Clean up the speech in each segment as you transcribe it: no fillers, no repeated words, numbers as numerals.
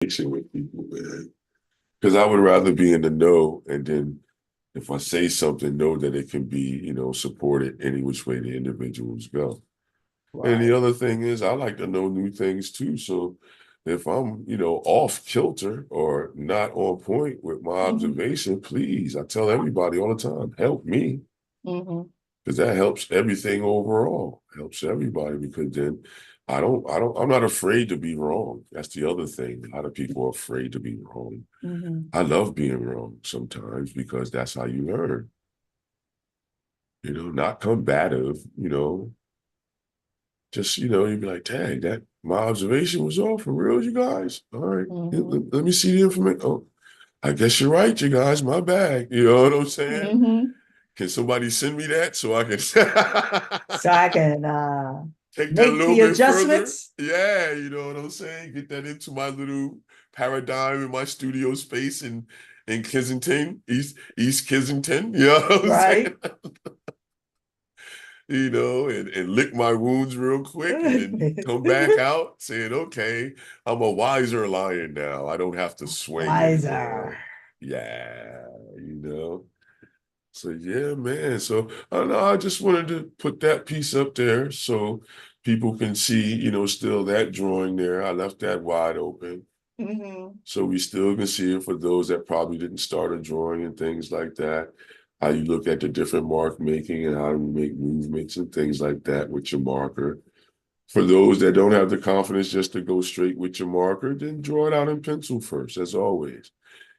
With people, man. Because I would rather be in the know, and then if I say something, know that it can be, supported any which way the individuals go. And the Right. other thing is, I like to know new things too. So if I'm, off kilter or not on point with my Hmm. observation, please, I tell everybody all the time, help me, Hmm. because that helps everything overall. Helps everybody because then I'm not afraid to be wrong. That's the other thing. A lot of people are afraid to be wrong. Hmm. I love being wrong sometimes because that's how you learn, not combative, just, you'd be like, dang, that my observation was off for real, you guys. All right, Hmm. let me see the information. Oh, I guess you're right, you guys, my bag. You know what I'm saying? Hmm. Can somebody send me that so I can So I can take that a make little the bit further? adjustments. Yeah, you know what I'm saying? Get that into my little paradigm in my studio space in Kensington, East Kensington. You know what I'm saying? Right. And lick my wounds real quick and then come back out saying, okay, I'm a wiser lion now. I don't have to swing Wiser. anymore. Yeah, you know. So yeah, man. So I don't know, I just wanted to put that piece up there so people can see, still that drawing there. I left that wide open. Hmm. So we still can see it for those that probably didn't start a drawing and things like that. How you look at the different mark making and how to make movements and things like that with your marker. For those that don't have the confidence just to go straight with your marker, then draw it out in pencil first, as always.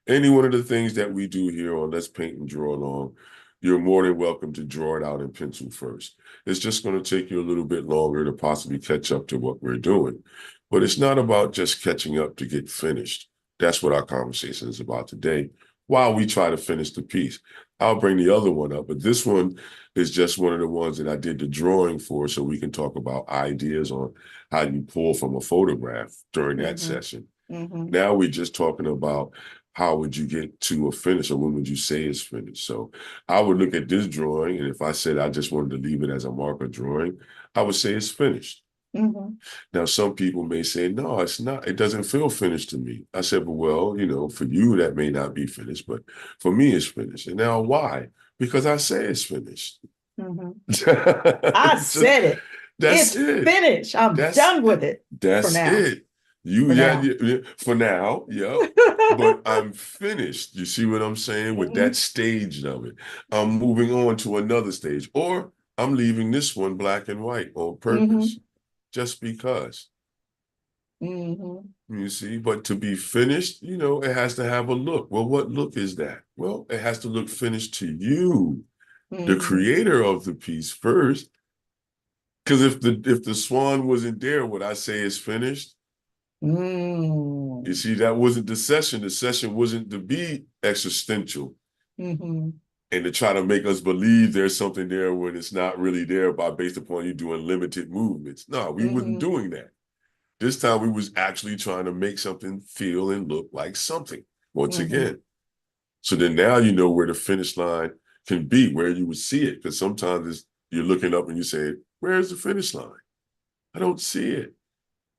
Any one of the things that we do here on Let's Paint and Draw Along, you're more than welcome to draw it out in pencil first. It's just going to take you a little bit longer to possibly catch up to what we're doing. But it's not about just catching up to get finished. That's what our conversation is about today, while we try to finish the piece. I'll bring the other one up, but this one is just one of the ones that I did the drawing for, so we can talk about ideas on how you pull from a photograph during that Hmm. session. Hmm. Now we're just talking about how would you get to a finish, or when would you say it's finished? So I would look at this drawing, and if I said I just wanted to leave it as a marker drawing, I would say it's finished. Hmm. Now, some people may say, no, it's not. It doesn't feel finished to me. I said, well, for you, that may not be finished, but for me, it's finished. And now why? Because I say it's finished. Hmm. I Just, said it. that's It's it. finished. I'm That's done with it for that's now. it. You For yeah, now. yeah, yeah, for now, yep. But I'm finished. You see what I'm saying with that Hmm. stage of it. I'm moving on to another stage, or I'm leaving this one black and white on purpose, Hmm. just because. Hmm. You see, but to be finished, it has to have a look. Well, what look is that? Well, it has to look finished to you, the Hmm. creator of the piece first. Because if the swan wasn't there, would I say it's finished? You Mm. see, that wasn't the session. The session wasn't to be existential Hmm. and to try to make us believe there's something there when it's not really there based upon you doing limited movements. No, we wasn't Hmm. doing that. This time we was actually trying to make something feel and look like something once Hmm. again. So then now you know where the finish line can be, where you would see it. Because sometimes you're looking up and you say, where's the finish line? I don't see it.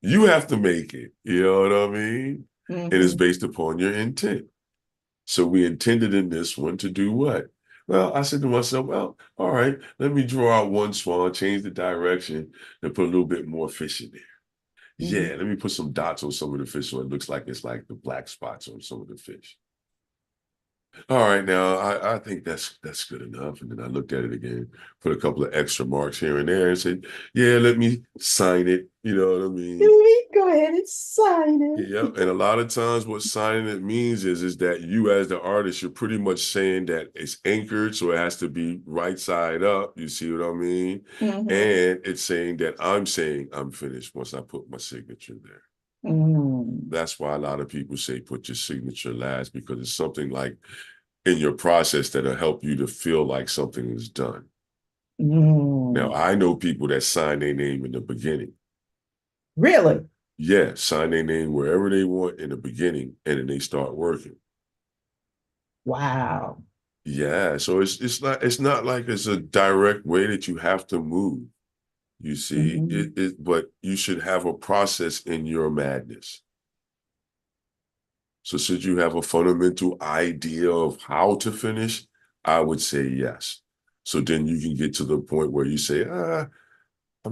You have to make it. You know what I mean? It is Hmm. based upon your intent. So we intended in this one to do what? Well, I said to myself, well, all right, let me draw out one swan, change the direction, and put a little bit more fish in there. Hmm. Yeah, let me put some dots on some of the fish so it looks like it's like the black spots on some of the fish. All right, now I think that's good enough. And then I looked at it again, put a couple of extra marks here and there, and said, "Yeah, let me sign it." You know what I mean? Go ahead and sign Yeah. it. And a lot of times, what signing it means is that you, as the artist, you're pretty much saying that it's anchored, so it has to be right side up. You see what I mean? Hmm. And it's saying that I'm saying I'm finished once I put my signature there. Mm. That's why a lot of people say put your signature last because it's something like in your process that'll help you to feel like something is done. Now, Mm. I know people that sign their name in the beginning. Really? Yeah, sign their name wherever they want in the beginning, and then they start working. Wow. Yeah, so it's not like it's a direct way that you have to move. You see, Hmm. but you should have a process in your madness. So should you have a fundamental idea of how to finish? I would say yes. So then you can get to the point where you say, I'm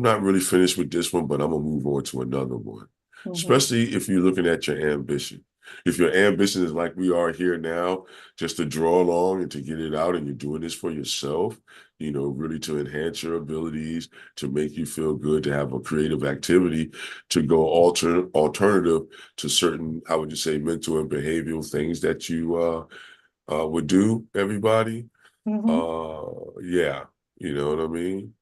not really finished with this one, but I'm gonna move on to another one. Mm-hmm. Especially if you're looking at your ambition. If your ambition is like we are here now, just to draw along and to get it out, and you're doing this for yourself, really to enhance your abilities, to make you feel good, to have a creative activity, to go alternative to certain, how would you say, mental and behavioral things that you would do, everybody. Mm-hmm. Yeah, you know what I mean?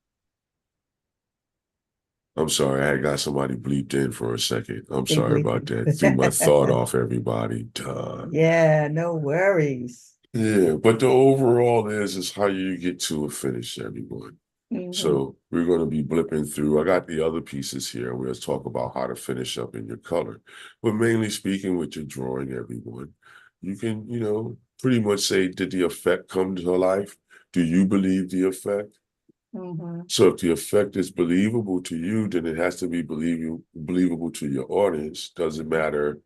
I'm sorry, I had got somebody bleeped in for a second. I'm They sorry bleep about that. Threw my thought you. off, everybody. Duh. Yeah, no worries. Yeah, but the overall is how you get to a finish, everyone. Mm-hmm. So we're going to be blipping through. I got the other pieces here. We'll talk about how to finish up in your color. But mainly speaking with your drawing, everyone, you can, pretty much say, did the effect come to life? Do you believe the effect? Mm-hmm. So if the effect is believable to you, then it has to be believable to your audience. Doesn't matter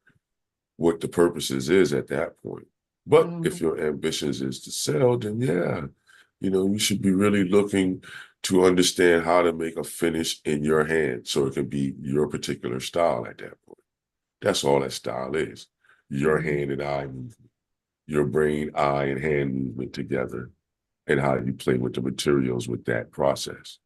what the purposes is at that point. But if Mm-hmm. your ambitions is to sell, then yeah, you should be really looking to understand how to make a finish in your hand so it can be your particular style at that point. That's all that style is. Your Mm-hmm. hand and eye movement, your brain, eye, and hand movement together, and how you play with the materials with that process.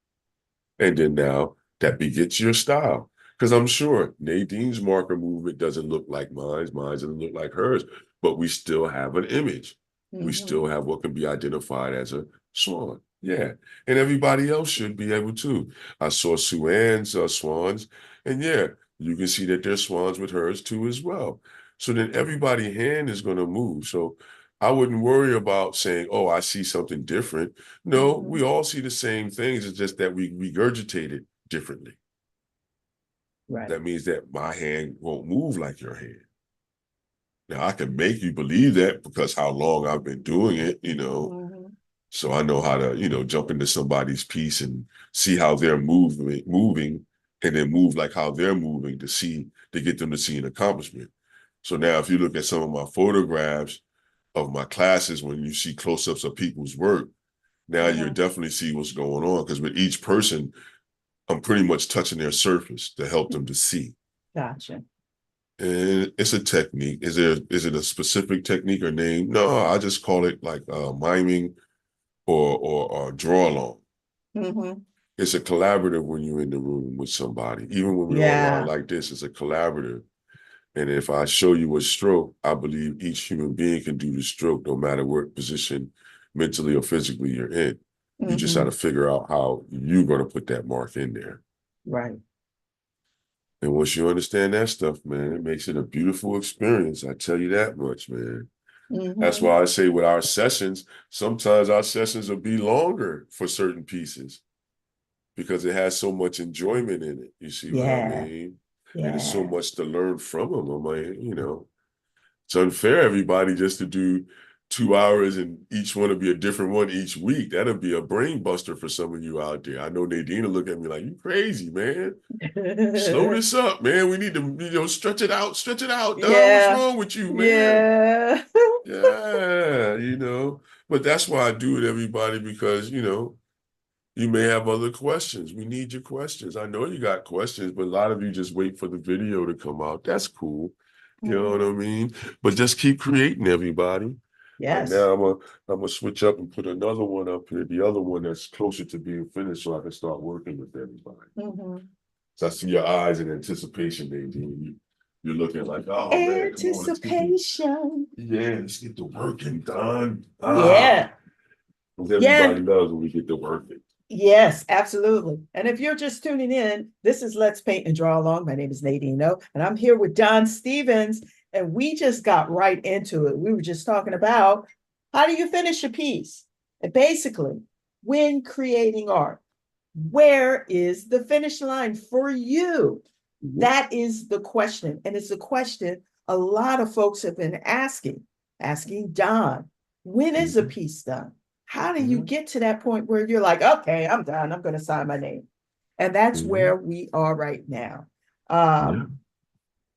And then now that begets your style. Because I'm sure Nadine's marker movement doesn't look like mine doesn't look like hers, but we still have an image. We Mm-hmm. still have what can be identified as a swan. Yeah. And everybody else should be able to. I saw Suan's swans, and yeah, you can see that there's swans with hers too as well. So then everybody hand is going to move. So I wouldn't worry about saying, oh, I see something different. No, Mm-hmm. we all see the same things. It's just that we regurgitate it differently. Right. That means that my hand won't move like your hand. Now, I can make you believe that because how long I've been doing it. Mm-hmm. So I know how to, jump into somebody's piece and see how they're moving, and then move like how they're moving to get them to see an accomplishment. So now if you look at some of my photographs of my classes, when you see close-ups of people's work, now you Mm-hmm. definitely see what's going on, because with each person, I'm pretty much touching their surface to help them to see. Gotcha. And it's a technique. Is it a specific technique or name? No, I just call it like miming or draw along. Mm-hmm. It's a collaborative when you're in the room with somebody. Even when we're online Yeah. like this, it's a collaborative. And if I show you a stroke, I believe each human being can do the stroke, no matter what position mentally or physically you're in. You just got Mm-hmm. to figure out how you're going to put that mark in there. Right. And once you understand that stuff, man, it makes it a beautiful experience. I tell you that much, man. That's Mm-hmm. why I say with our sessions, sometimes our sessions will be longer for certain pieces because it has so much enjoyment in it. You see what I Yeah. mean? And there's so Yeah. much to learn from them. I'm like, it's unfair, everybody, just to do 2 hours and each one will be a different one each week. That'll be a brain buster for some of you out there. I know Nadine will look at me like, you crazy, man. Slow this up, man. We need to, stretch it out, stretch it out, Don. What's Yeah. wrong with you, man? Yeah. Yeah. But that's why I do it, everybody, because, you may have other questions. We need your questions. I know you got questions, but a lot of you just wait for the video to come out. That's cool. You know what Mm-hmm. I mean? But just keep creating, everybody. Right Yes. now, I'm gonna switch up and put another one up here, the other one that's closer to being finished, so I can start working with everybody. Mm-hmm. So I see your eyes in anticipation, Nadine. You're looking like, oh man, come on, Anticipation. let's get the working done. Yeah. Because Yeah. everybody loves when we get the working. Yes, absolutely. And if you're just tuning in, this is Let's Paint and Draw Along. My name is Nadine O, and I'm here with Don Stevens. And we just got right into it. We were just talking about how do you finish a piece? And basically, when creating art, where is the finish line for you? That is the question. And it's a question a lot of folks have been asking Don, when is a Mhm. piece done? How do you Mhm. get to that point where you're like, okay, I'm done. I'm going to sign my name. And that's Mhm. where we are right now. Yeah. Um,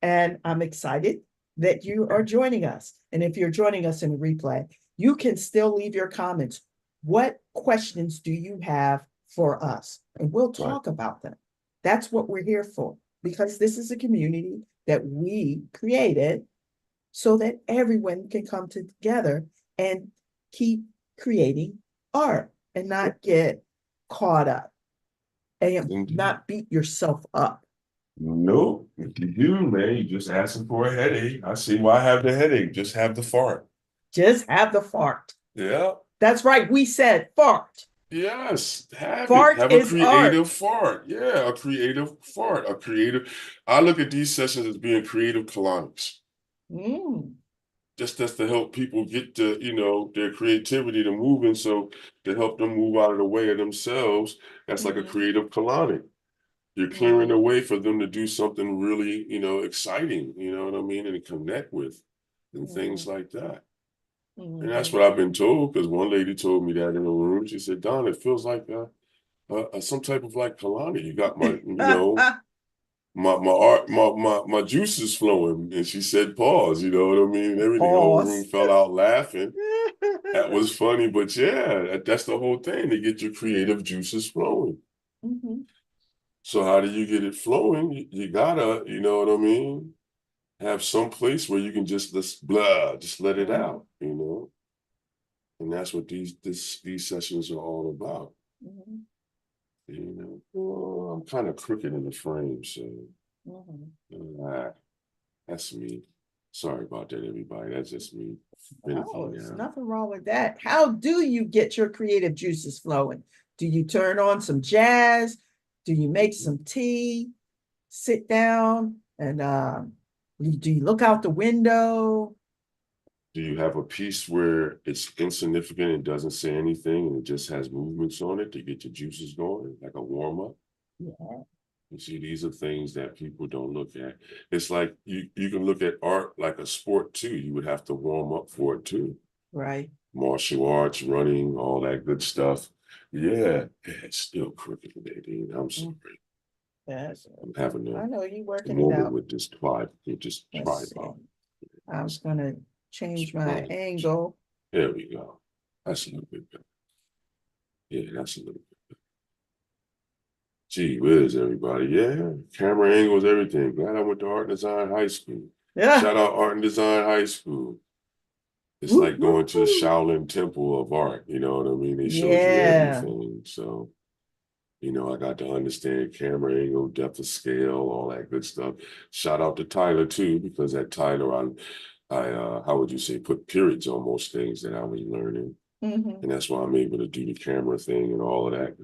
and I'm excited that you are joining us. And if you're joining us in a replay, you can still leave your comments. What questions do you have for us? And we'll talk about them. That's what we're here for, because this is a community that we created so that everyone can come together and keep creating art and not get caught up and not beat yourself up. No, you, man, you just asking for a headache. I see why I have the headache. Just have the fart. Just have the fart. Yeah. That's right. We said fart. Yes, have it. Fart Have a is art. creative fart. Yeah, a creative fart. A creative. I look at these sessions as being creative colonics. Just that's to help people get to, their creativity to moving. So to help them move out of the way of themselves, that's like a creative colonic. You're clearing the way for them to do something really, exciting, you know what I mean, and to connect with and things like that. And that's what I've been told, because one lady told me that in the room. She said, Don, it feels like some type of like colonic. You got my, my art, my juices flowing. And she said, pause, you know what I mean? And everything, the whole room fell out laughing. That was funny, but yeah, that's the whole thing, to get your creative juices flowing. So how do you get it flowing? You gotta, you know what I mean? Have some place where you can just just let it out, And that's what these sessions are all about. Well, I'm kind of crooked in the frame, so that's me. Sorry about that, everybody. That's just me. Oh, there's nothing wrong with that. How do you get your creative juices flowing? Do you turn on some jazz? Do you make some tea? Sit down and do you look out the window? Do you have a piece where it's insignificant and doesn't say anything and it just has movements on it to get your juices going, like a warm up? Yeah. You see, these are things that people don't look at. It's like you can look at art like a sport too. You would have to warm up for it too. Right. Martial arts, running, all that good stuff. Yeah, it's still crooked, Nadine. I'm sorry. Yes. I'm having I know you working it moment out. with this tripod. I was gonna change my angle. There we go. That's a little bit better. Yeah, that's a little bit better. Gee whiz, everybody. Yeah, camera angles, everything. Glad I went to Art and Design High School. Yeah. Shout out Art and Design High School. It's like going to the Shaolin Temple of Art. You know what I mean? They showed you everything. So, I got to understand camera angle, depth of scale, all that good stuff. Shout out to Tyler too, because at Tyler, I how would you say, put periods on most things that I was learning. And that's why I'm able to do the camera thing and all of that.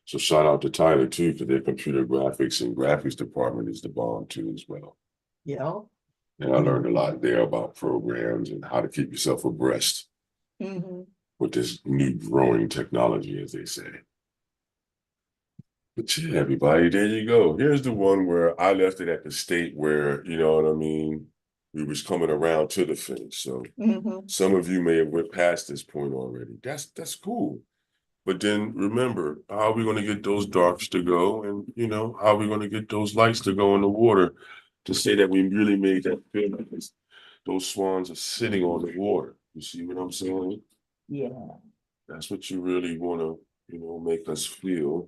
So shout out to Tyler too, because their computer graphics and graphics department is the bomb too as well. Yeah. And I learned a lot there about programs and how to keep yourself abreast with this new growing technology, as they say. But yeah, everybody, there you go. Here's the one where I left it at the state where, you know what I mean, we was coming around to the finish. So some of you may have went past this point already. That's cool. But then remember, how are we going to get those darks to go? And, how are we going to get those lights to go in the water to say that we really made that feel like those swans are sitting on the water? You see what I'm saying? Yeah. That's what you really want to, make us feel.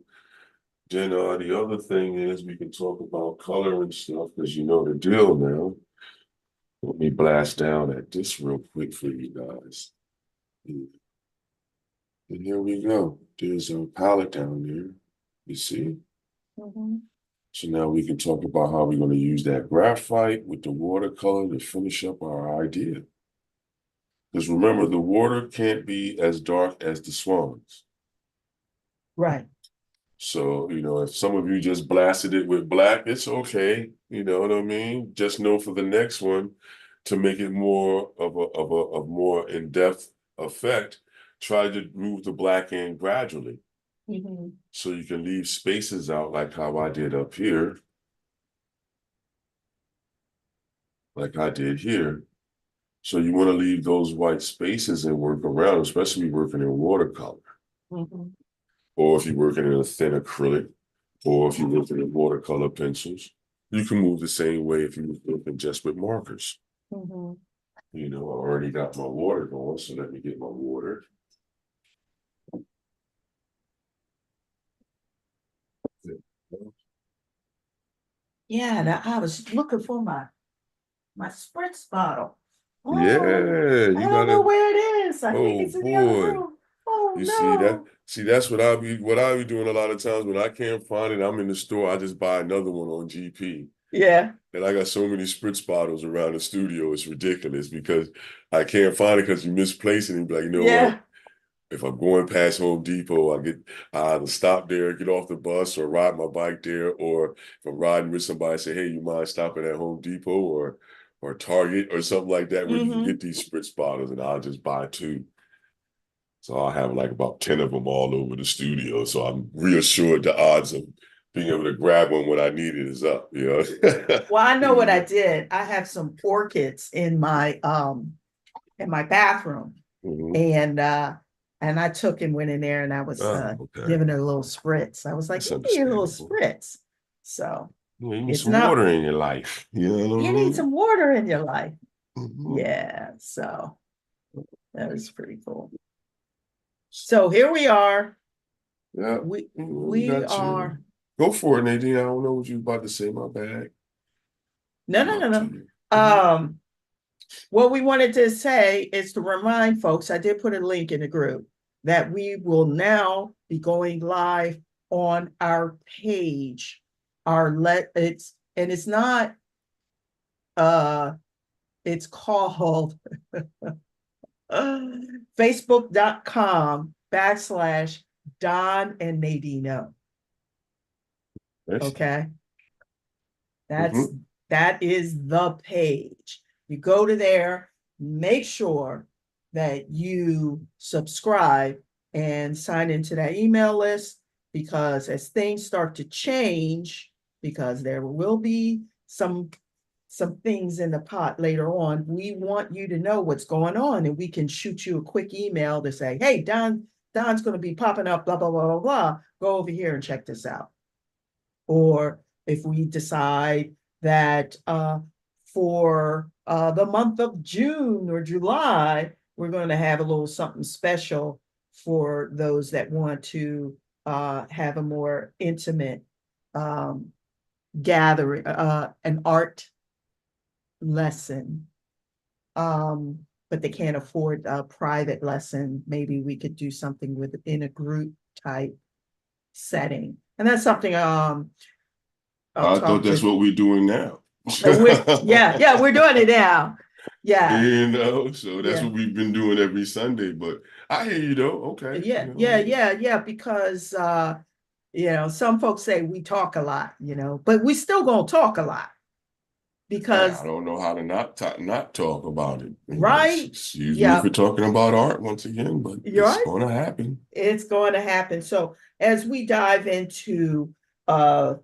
Then the other thing is we can talk about color and stuff, because you know the deal now. Let me blast down at this real quick for you guys. And here we go. There's a palette down there. You see? So now we can talk about how we're going to use that graphite with the watercolor to finish up our idea. Because remember, the water can't be as dark as the swans. Right. So, if some of you just blasted it with black, it's okay. You know what I mean? Just know for the next one, to make it more of a more in-depth effect, try to move the black in gradually. So you can leave spaces out like how I did up here. Like I did here. So you want to leave those white spaces and work around, especially working in watercolor. Or if you're working in a thin acrylic, or if you're working in watercolor pencils, you can move the same way if you're working just with markers. Mhm. You know, I already got my water going, so let me get my water. Yeah, I was looking for my spritz bottle. Oh, Yeah, I you don't know gotta, where it is. I think oh it's in the other boy. room. Oh You see that? no. See, that's what I be doing a lot of times when I can't find it. I'm in the store, I just buy another one on GP. Yeah, And I got so many spritz bottles around the studio, it's ridiculous because I can't find it because you misplace it and be like, you know what? yeah, If I'm going past Home Depot, I either stop there, get off the bus, or ride my bike there, or if I'm riding with somebody, say, hey, you mind stopping at Home Depot or Target or something like that where you can mm-hmm. get these spritz bottles, and I'll just buy two. So I'll have like about 10 of them all over the studio. So I'm reassured the odds of being able to grab one when I need it is up, you know. Well, I know what I Yeah. did. I have some orchids in my bathroom. Mhm. And I took and went in there and I was Oh, okay. giving her a little spritz. I was like, That's you need a little understandable. spritz. So Yeah, you need it's some not, water in your life. You know what I you need mean? some water in your life. Mhm. Yeah, so that was pretty cool. So here we are. Yeah, we We got you. are Go for it, Nadine. I don't know what you about to say. My bad. no I'm no no up to no. you. Mhm. Um what we wanted to say is to remind folks, I did put a link in the group that we will now be going live on our page. It's not it's called facebook.com/Don and Nadine O. Yes. Okay. That's Mhm. that is the page. You go to there, make sure that you subscribe and sign into that email list because as things start to change, because there will be some things in the pot later on, we want you to know what's going on and we can shoot you a quick email to say, hey, Don's going to be popping up, blah, blah, blah, blah, blah. Go over here and check this out. Or if we decide that for the month of June or July, we're going to have a little something special for those that want to have a more intimate gathering, an art lesson. But they can't afford a private lesson. Maybe we could do something within a group type setting. And that's something I'll I thought talk that's to. what we're doing now. Yeah, we're doing it now. Yeah, You know, so that's yeah, what we've been doing every Sunday. But I hear you though. Okay, you yeah, know what I yeah, mean? yeah, yeah. Because some folks say we talk a lot, but we still gonna talk a lot Hey, I because don't know how to not talk about it. You know, right? excuse me for Yeah, talking about art once again, but you're it's right. going to happen. It's going to happen. So as we dive into uh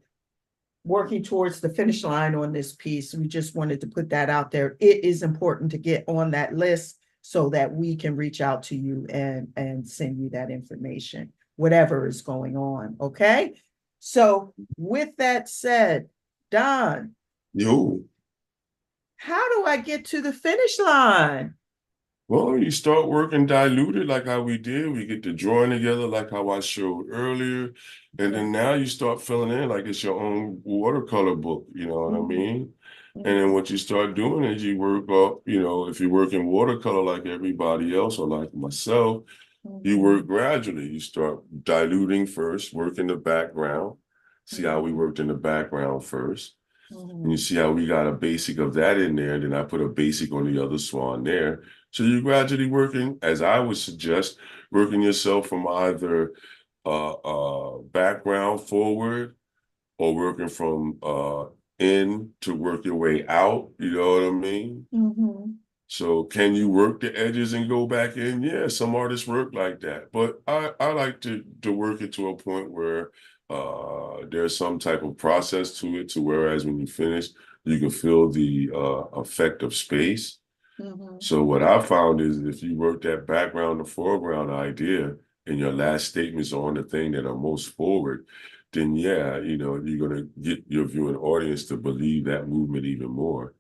working towards the finish line on this piece. We just wanted to put that out there. It is important to get on that list so that we can reach out to you and send you that information, whatever is going on. Okay. So with that said, Don, Yo, how do I get to the finish line? well, you start working diluted like how we did. We get the drawing together like how I showed earlier. And Okay. then now you start filling in like it's your own watercolor book, you know what I Mm-hmm. mean? And then Mm-hmm. what you start doing is you work up, you know, if you work in watercolor like everybody else or like myself, you Mm-hmm. work gradually. You start diluting first, work in the background, see how we Mm-hmm. worked in the background first. And you Mm-hmm. see how we got a basic of that in there, then I put a basic on the other swan there. So you're gradually working, as I would suggest, working yourself from either background forward or working from in to work your way out. You know what I mean? Mm-hmm. So can you work the edges and go back in? Yeah, some artists work like that. But I like to work it to a point where there's some type of process to it to whereas when you finish, you can feel the effect of space. Mm-hmm. So what I found is if you work that background to foreground idea and your last statements are on the thing that are most forward, then yeah, you know, you're gonna get your viewing audience to believe that movement even more.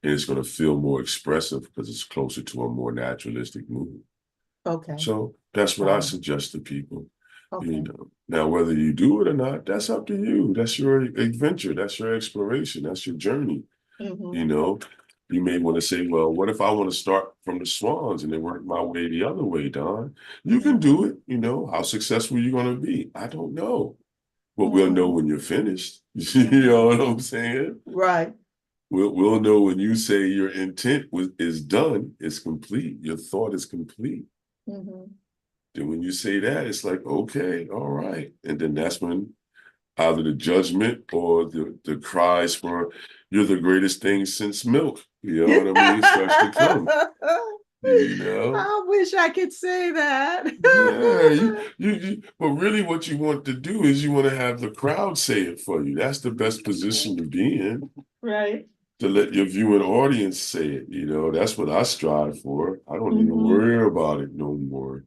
and it's going to feel more expressive because it's closer to a more naturalistic movement. Okay. So that's what I Got it. suggest to people. You Okay. know, now whether you do it or not, that's up to you. That's your adventure. That's your exploration. That's your journey. Mm-hmm. You know, you may want to say, well, what if I want to start from the Swans and then work my way the other way, Don? You can Mm-hmm. do it. You know, how successful you're going to be, I don't know. But we'll know Mm-hmm. when you're finished. You know what I'm saying? Right. We'll know when you say your intent is done, it's complete, your thought is complete. Mm-hmm. Then when you say that, it's like, okay, all right. And then that's when either the judgment or the cries for you're the greatest thing since milk, you know what I mean, starts to come, you know? I wish I could say that. Yeah, but really what you want to do is you want to have the crowd say it for you. That's the best position to be in, Right. to let your viewing audience say it, you know? That's what I strive for. I don't even Mm-hmm. worry about it no more.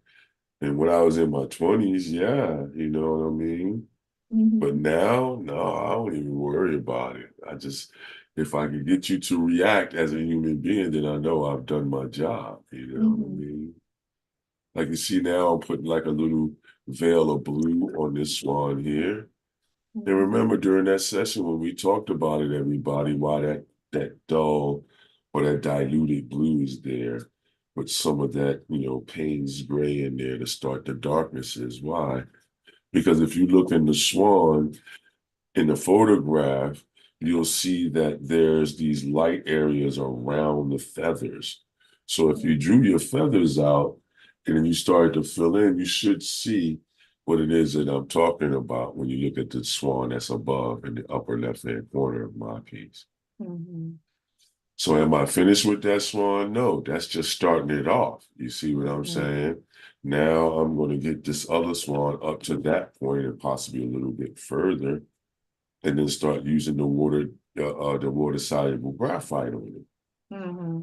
And when I was in my 20s, yeah, you know what I mean? But Mm-hmm. now, no, I don't even worry about it. If I can get you to react as a human being, then I know I've done my job. You know what I Mm-hmm. mean? Like you see now, I'm putting like a little veil of blue on this swan here. And Mm-hmm. remember during that session when we talked about it, everybody, why that dull or that diluted blue is there, with some of that, Payne's gray in there to start the darknesses. Why? Because if you look in the swan, in the photograph, you'll see that there's these light areas around the feathers. So if you drew your feathers out and then you started to fill in, you should see what it is that I'm talking about when you look at the swan that's above in the upper left-hand corner of my piece. Mm-hmm. So am I finished with that swan? No, that's just starting it off. You see what I'm Mm-hmm. saying? Now I'm going to get this other swan up to that point and possibly a little bit further and then start using the water soluble graphite on it. Mm-hmm.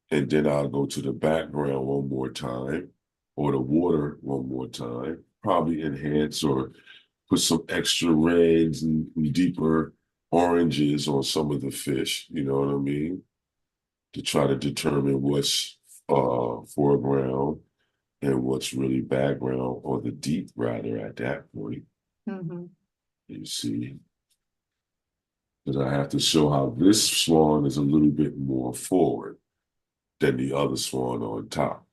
And then I'll go to the background one more time, or the water one more time, probably enhance or put some extra reds and deeper oranges on some of the fish, you know what I mean? To try to determine what's foreground and what's really background, or the deep rather at that point. Mm-hmm. You see, because I have to show how this swan is a little bit more forward than the other swan on top.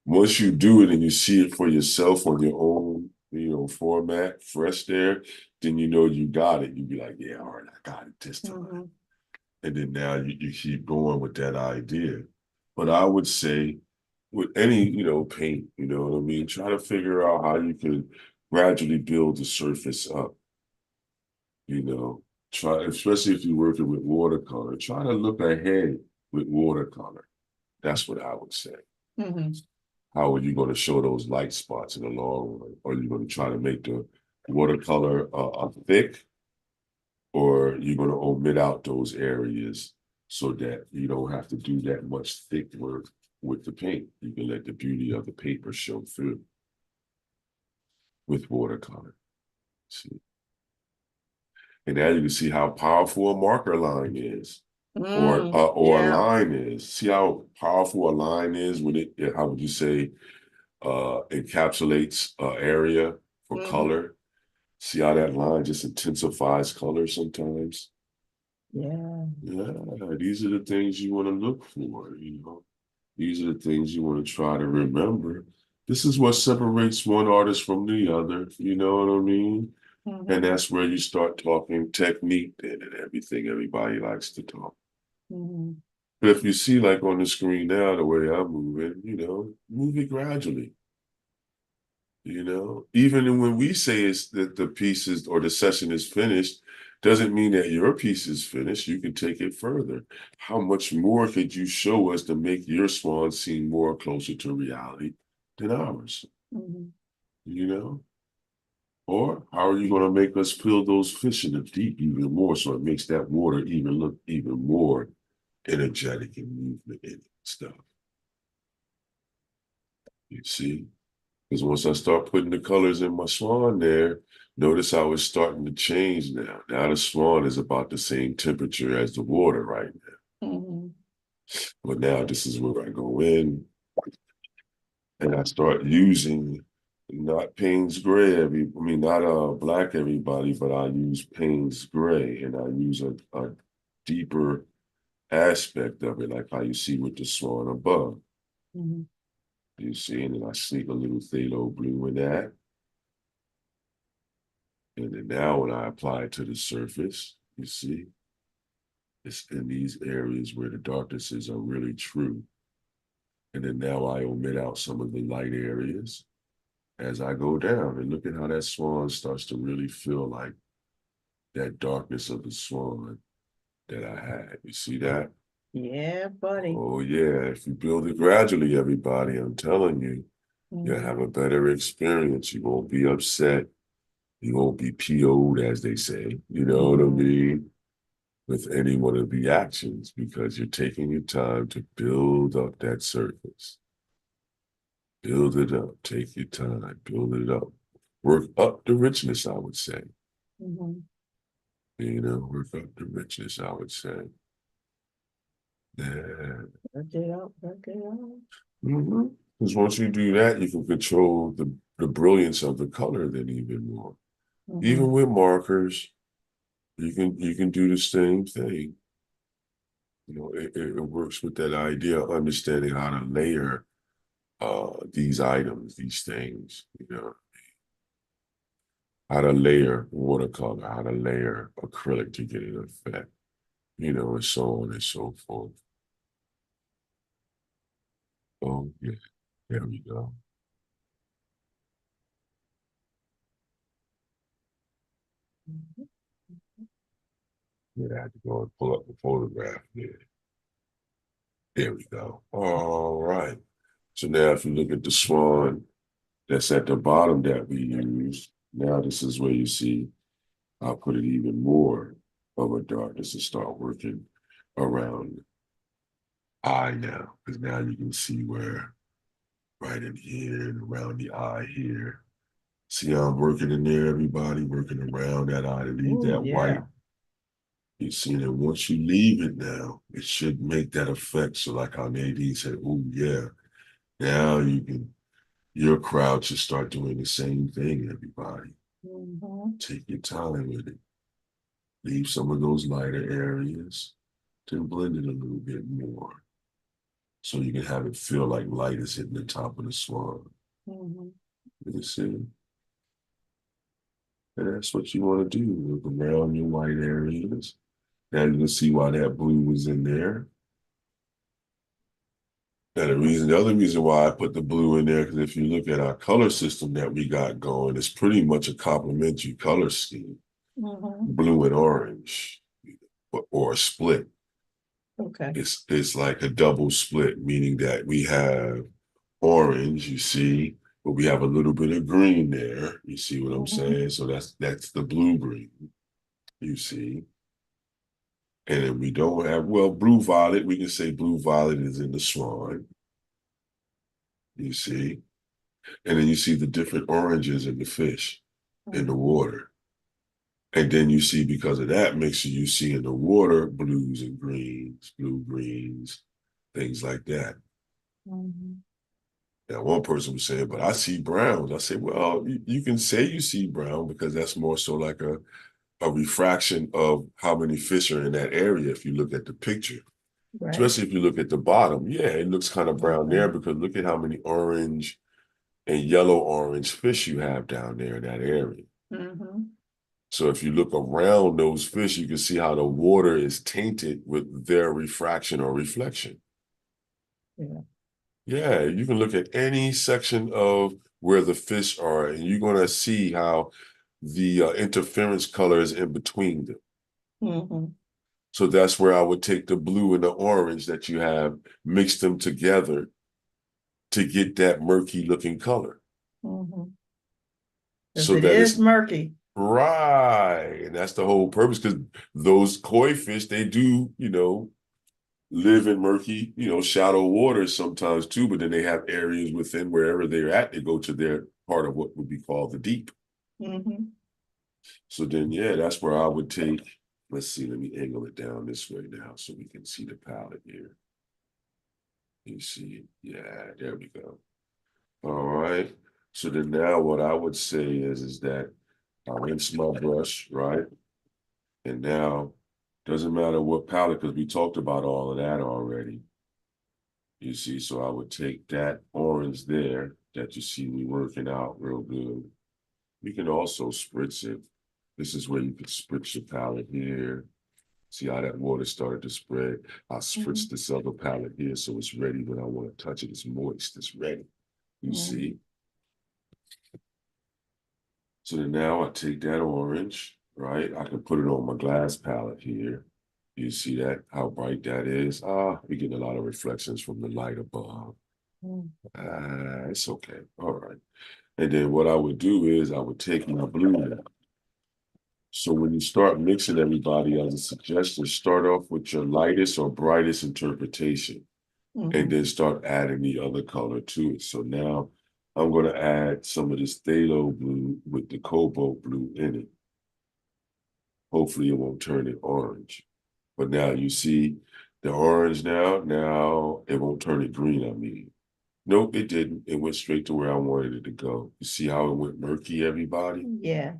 Once you do it and you see it for yourself on your own, format, fresh there, then you know you got it. You be like, yeah, all right, I got it this time. Mm-hmm. And then now you keep going with that idea. But I would say with any, paint, you know what I mean? Try to figure out how you can gradually build the surface up. You know, try, especially if you're working with watercolor, try to look ahead with watercolor. That's what I would say. Mm-hmm. How are you going to show those light spots in the long run? Are you going to try to make the watercolor thick, or you're going to omit out those areas so that you don't have to do that much thick work with the paint? You can let the beauty of the paper show through with watercolor. See? And now you can see how powerful a marker line is, or a Yeah. line is. See how powerful a line is when how would you say, encapsulates area for Mm-hmm. color. See how that line just intensifies color sometimes. Yeah. Yeah, these are the things you want to look for. These are the things you want to try to remember. This is what separates one artist from the other. You know what I mean? And Mm-hmm. that's where you start talking technique then and everything everybody likes to talk. Mm-hmm. But if you see like on the screen now, the way I'm moving, move it gradually. Even when we say it's that the piece is or the session is finished, doesn't mean that your piece is finished. You can take it further. How much more could you show us to make your swan seem more closer to reality than ours? Mm-hmm. You know? Or how are you going to make us feel those fish in the deep even more so it makes that water even look even more energetic and movement in it and stuff? You see? Because once I start putting the colors in my swan there, notice how it's starting to change now. Now the swan is about the same temperature as the water right now. Mhm. But now this is where I go in and I start using not Payne's gray not black everybody, but I use Payne's gray and I use a deeper aspect of it, like how you see with the swan above. Mhm. You see, and then I sneak a little phthalo blue in that. And then now when I apply it to the surface, you see, it's in these areas where the darknesses are really true. And then now I omit out some of the light areas as I go down. And look at how that swan starts to really feel like that darkness of the swan that I had. You see that? Yeah, buddy. Oh yeah, if you build it gradually, everybody, I'm telling you, you'll Mhm. have a better experience. You won't be upset. You won't be PO'd, as they say. You know what I Mhm. mean? With any one of the actions because you're taking your time to build up that surface. Build it up. Take your time. Build it up. Work up the richness, I would say. Mhm. You know, work up the richness, I would say. Yeah. Work it out, work it out. Because once you do that, you can control the brilliance of the color then even more. Even Mhm. with markers, you can do the same thing. You know, it works with that idea of understanding how to layer these items, these things, you know, how to layer watercolor, how to layer acrylic to get an effect, you know, and so on and so forth. Oh, yeah, there we go. Mhm. Yeah, I had to go and pull up the photograph there. There we go. All right. So now if you look at the swan that's at the bottom that we used, now this is where you see I'll put it even more of a darkness and start working around eye now, because now you can see where right in here and around the eye here. See how I'm working in there, everybody, working around that eye to leave Ooh, that white. yeah. You see that once you leave it now, it should make that effect. So like how Nadine said, oh yeah, now you can, your crowd should start doing the same thing, everybody. Mhm. Take your time with it. Leave some of those lighter areas to blend it a little bit more. So you can have it feel like light is hitting the top of the swan. Mhm. You see? And that's what you want to do. Look around your white areas. Now you can see why that blue was in there. And the other reason why I put the blue in there, because if you look at our color system that we got going, it's pretty much a complementary color scheme, Mhm. blue and orange, or a split. Okay. It's like a double split, meaning that we have orange, you see, but we have a little bit of green there. You see what I'm Mhm. saying? So that's the blue green, you see. And then we don't have, well, blue violet, we can say blue violet is in the swan, you see. And then you see the different oranges in the fish in the Mhm. water. And then you see, because of that mixture, you see in the water blues and greens, blue greens, things like that. Mhm. Now, one person was saying, but I see browns. I say, well, you can say you see brown because that's more so like a refraction of how many fish are in that area if you look at the picture. Right. Especially if you look at the bottom. Yeah, it looks kind of brown there Mhm. because look at how many orange and yellow orange fish you have down there in that area. Mhm. So if you look around those fish, you can see how the water is tainted with their refraction or reflection. Yeah. Yeah, you can look at any section of where the fish are, and you're going to see how the interference color is in between them. Mhm. So that's where I would take the blue and the orange that you have, mix them together to get that murky looking color. Mhm. Because So it that is it's murky. right. And that's the whole purpose because those koi fish, they do, live in murky, shallow waters sometimes too, but then they have areas within wherever they're at, they go to their part of what would be called the deep. Mhm. So then, yeah, that's where I would take Let's see, let me angle it down this way now so we can see the palette here. You see it? Yeah, there we go. All right. So then now what I would say is that I rinse my brush, right? And now, doesn't matter what palette, because we talked about all of that already. You see, so I would take that orange there that you see me working out real good. We can also spritz it. This is where you can spritz your palette here. See how that water started to spread? I spritz Mhm. this other palette here so it's ready when I want to touch it. It's moist, it's ready. You see? Mhm. So then now I take that orange, right? I can put it on my glass palette here. You see that, how bright that is? Ah, we get a lot of reflections from the light above. Mhm. It's okay. All right. And then what I would do is I would take my blue now. So when you start mixing everybody, as a suggestion, start off with your lightest or brightest interpretation and Mhm. then start adding the other color to it. So now I'm going to add some of this phthalo blue with the cobalt blue in it. Hopefully it won't turn it orange. But now you see the orange now it won't turn it green, I mean. Nope, it didn't. It went straight to where I wanted it to go. You see how it went murky, everybody? Yeah.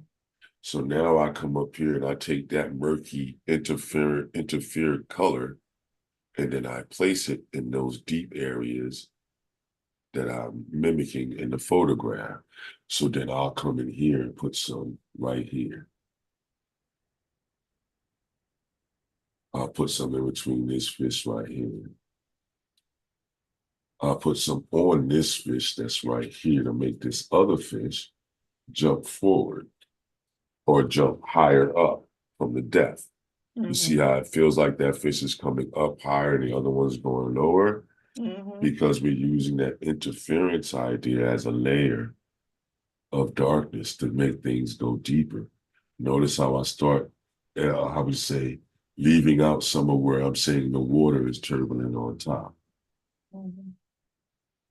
So now I come up here and I take that murky interfered color and then I place it in those deep areas that I'm mimicking in the photograph. So then I'll come in here and put some right here. I'll put some in between this fish right here. I'll put some on this fish that's right here to make this other fish jump forward or jump higher up from the depth. You see Mhm. how it feels like that fish is coming up higher and the other one's going lower? Mhm. Because we're using that interference idea as a layer of darkness to make things go deeper. Notice how I start, I would say, leaving out some of where I'm saying the water is turbulent on top. Mhm.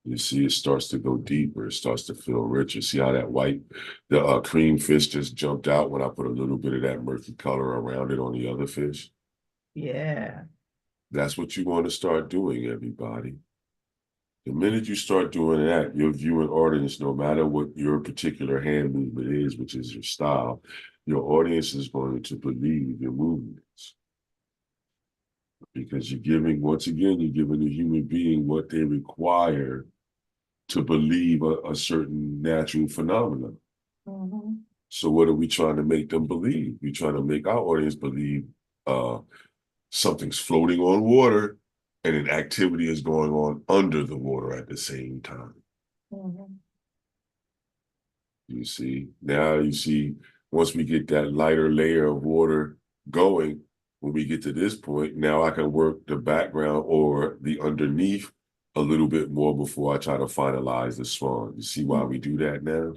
You see, it starts to go deeper. It starts to feel richer. See how that the cream fish just jumped out when I put a little bit of that murky color around it on the other fish? Yeah. That's what you want to start doing, everybody. The minute you start doing that, your viewing audience, no matter what your particular hand movement is, which is your style, your audience is going to believe your movements. Because once again, you're giving a human being what they require to believe a certain natural phenomenon. Mhm. So what are we trying to make them believe? We're trying to make our audience believe uh, something's floating on water and an activity is going on under the water at the same time. Mhm. You see, now you see, once we get that lighter layer of water going, when we get to this point, now I can work the background or the underneath a little bit more before I try to finalize the swan. You see why we do that now?